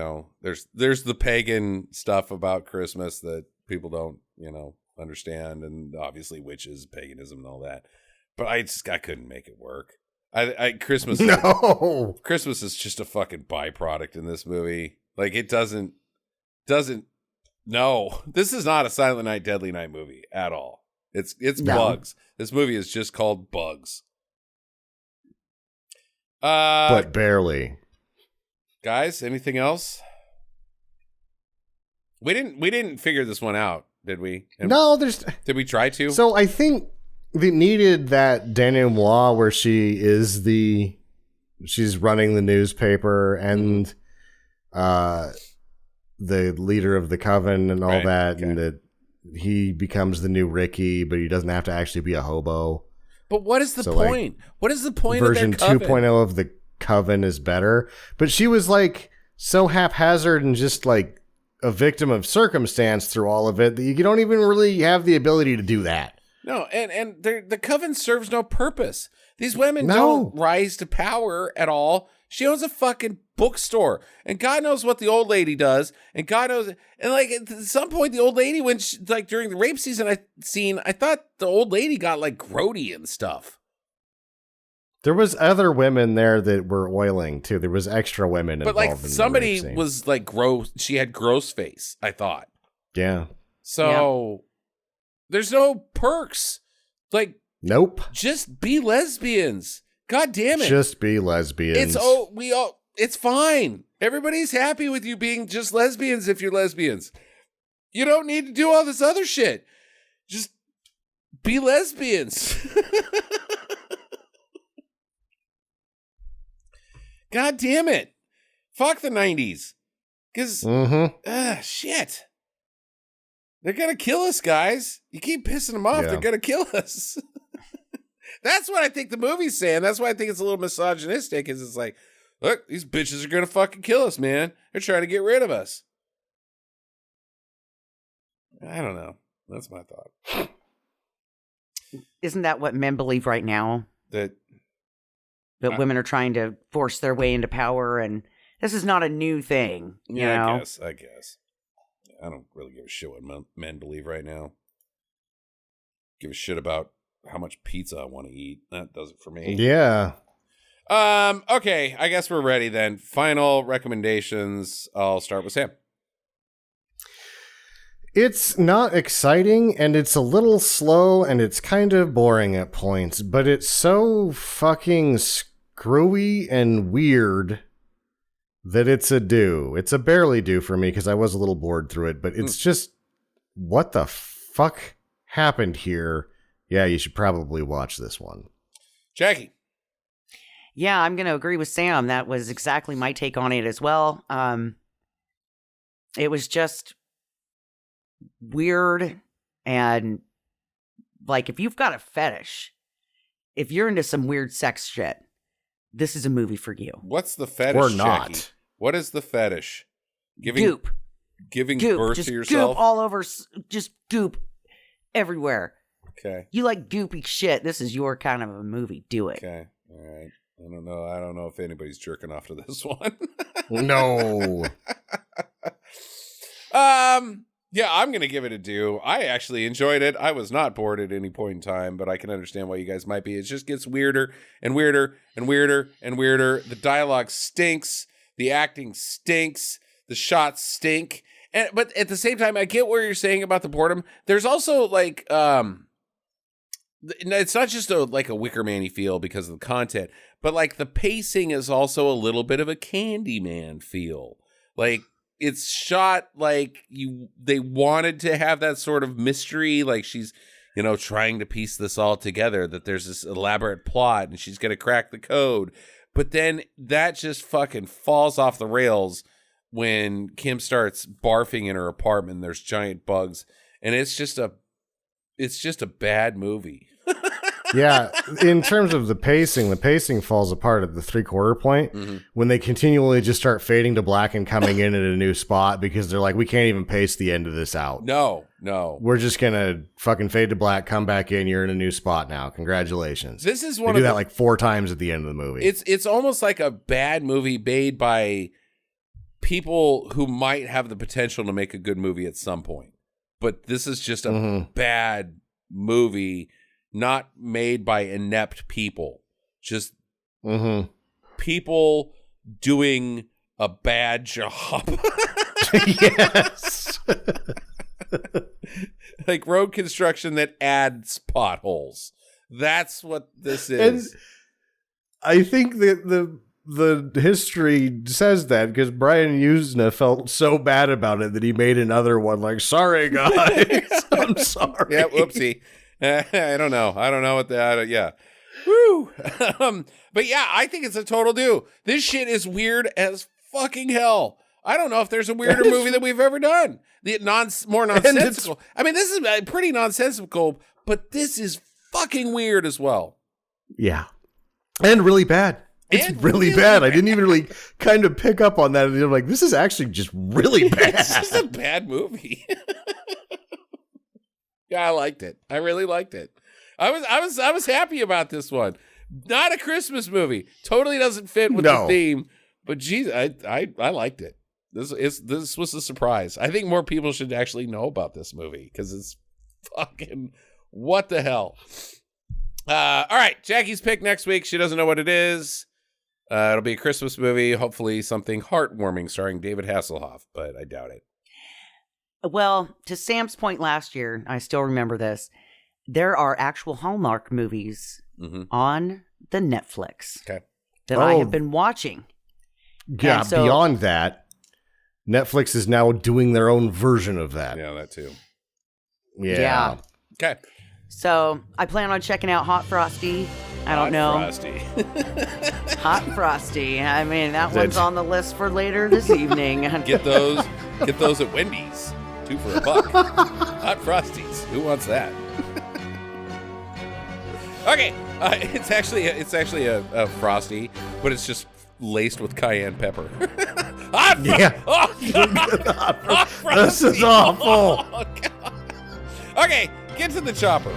there's the pagan stuff about Christmas that people don't, understand, and obviously witches, paganism, and all that. But I couldn't make it work. Christmas is just a fucking byproduct in this movie. Like, it doesn't. No, this is not a Silent Night, Deadly Night movie at all. It's Bugs. This movie is just called Bugs. But barely. Guys, anything else? We didn't figure this one out, did we? Did we try to? So I think they needed that denouement where she's running the newspaper and the leader of the coven and all that, and that he becomes the new Ricky, but he doesn't have to actually be a hobo. But what is the point? What is the point version of their coven? 2.0 of the coven is better. But she was like so haphazard and just like a victim of circumstance through all of it that you don't even really have the ability to do that. No, and the coven serves no purpose. These women don't rise to power at all. She owns a fucking bookstore, and God knows what the old lady does, and God knows, and like at some point the old lady, when she, like during the rape season I thought the old lady got like grody and stuff. There was other women there that were oiling too. There was extra women involved. But like somebody was like gross. She had gross face, I thought. Yeah. So there's no perks. Like, nope. Just be lesbians. God damn it. Just be lesbians. It's fine. Everybody's happy with you being just lesbians if you're lesbians. You don't need to do all this other shit. Just be lesbians. God damn it. Fuck the 90s. Because, shit. They're going to kill us, guys. You keep pissing them off, they're going to kill us. That's what I think the movie's saying. That's why I think it's a little misogynistic, is it's like, look, these bitches are going to fucking kill us, man. They're trying to get rid of us. I don't know. That's my thought. Isn't that what men believe right now? That women are trying to force their way into power, and this is not a new thing. You know? I guess. I don't really give a shit what men believe right now. give a shit about how much pizza I want to eat. That does it for me. Yeah. Okay, I guess we're ready then. Final recommendations. I'll start with Sam. It's not exciting, and it's a little slow, and it's kind of boring at points, but it's so fucking screwy and weird that it's a do. It's a barely do for me, because I was a little bored through it, but it's just, what the fuck happened here? Yeah, you should probably watch this one. Jackie. Yeah, I'm going to agree with Sam. That was exactly my take on it as well. It was just weird, and like, if you've got a fetish, if you're into some weird sex shit, this is a movie for you. What's the fetish, or not? Jackie? What is the fetish? Goop. Giving Goop. birth Just to yourself? Goop all over. Just goop everywhere. Okay. You like goopy shit. This is your kind of a movie. Do it. Okay. All right. I don't know if anybody's jerking off to this one. No. Yeah, I'm going to give it a do. I actually enjoyed it. I was not bored at any point in time, but I can understand why you guys might be. It just gets weirder and weirder and weirder and weirder. The dialogue stinks. The acting stinks. The shots stink. But at the same time, I get what you're saying about the boredom. There's also like, it's not just like a Wicker Man-y feel because of the content, but like the pacing is also a little bit of a Candyman feel. Like, it's shot like they wanted to have that sort of mystery, like she's, trying to piece this all together, that there's this elaborate plot and she's going to crack the code. But then that just fucking falls off the rails when Kim starts barfing in her apartment and there's giant bugs, and it's just a bad movie. Yeah, in terms of the pacing falls apart at the 3/4 point when they continually just start fading to black and coming in at a new spot because they're like, we can't even pace the end of this out. No. We're just going to fucking fade to black, come back in, you're in a new spot now. Congratulations. This is they do that like 4 times at the end of the movie. It's almost like a bad movie made by people who might have the potential to make a good movie at some point. But this is just a bad movie, not made by inept people, just people doing a bad job. Yes. Like road construction that adds potholes. That's what this is. And I think that the history says that because Brian Usna felt so bad about it that he made another one like, sorry, guys. I'm sorry. Yeah, whoopsie. I don't know what that. Yeah. Woo. But yeah, I think it's a total do. This shit is weird as fucking hell. I don't know if there's a weirder movie that we've ever done. More nonsensical. I mean, this is pretty nonsensical, but this is fucking weird as well. Yeah. And really bad. It's really bad. I didn't even really kind of pick up on that. I'm like, this is actually just really bad. It's just a bad movie. Yeah, I liked it. I really liked it. I was happy about this one. Not a Christmas movie. Totally doesn't fit with the theme. But geez, I liked it. This was a surprise. I think more people should actually know about this movie because it's fucking what the hell. All right, Jackie's pick next week. She doesn't know what it is. It'll be a Christmas movie. Hopefully something heartwarming starring David Hasselhoff, but I doubt it. Well, to Sam's point last year, I still remember this. There are actual Hallmark movies on the Netflix that I have been watching. Yeah, so, beyond that, Netflix is now doing their own version of that. Yeah, that too. Yeah. Okay. So I plan on checking out Hot Frosty. I don't know. Frosty. Hot Frosty. I mean, that one's on the list for later this evening. Get those at Wendy's. 2 for $1. Hot Frosties. Who wants that? Okay. It's actually a Frosty, but it's just laced with cayenne pepper. Oh, Hot Frosty. This is awful. Oh, God. Okay, get to the chopper.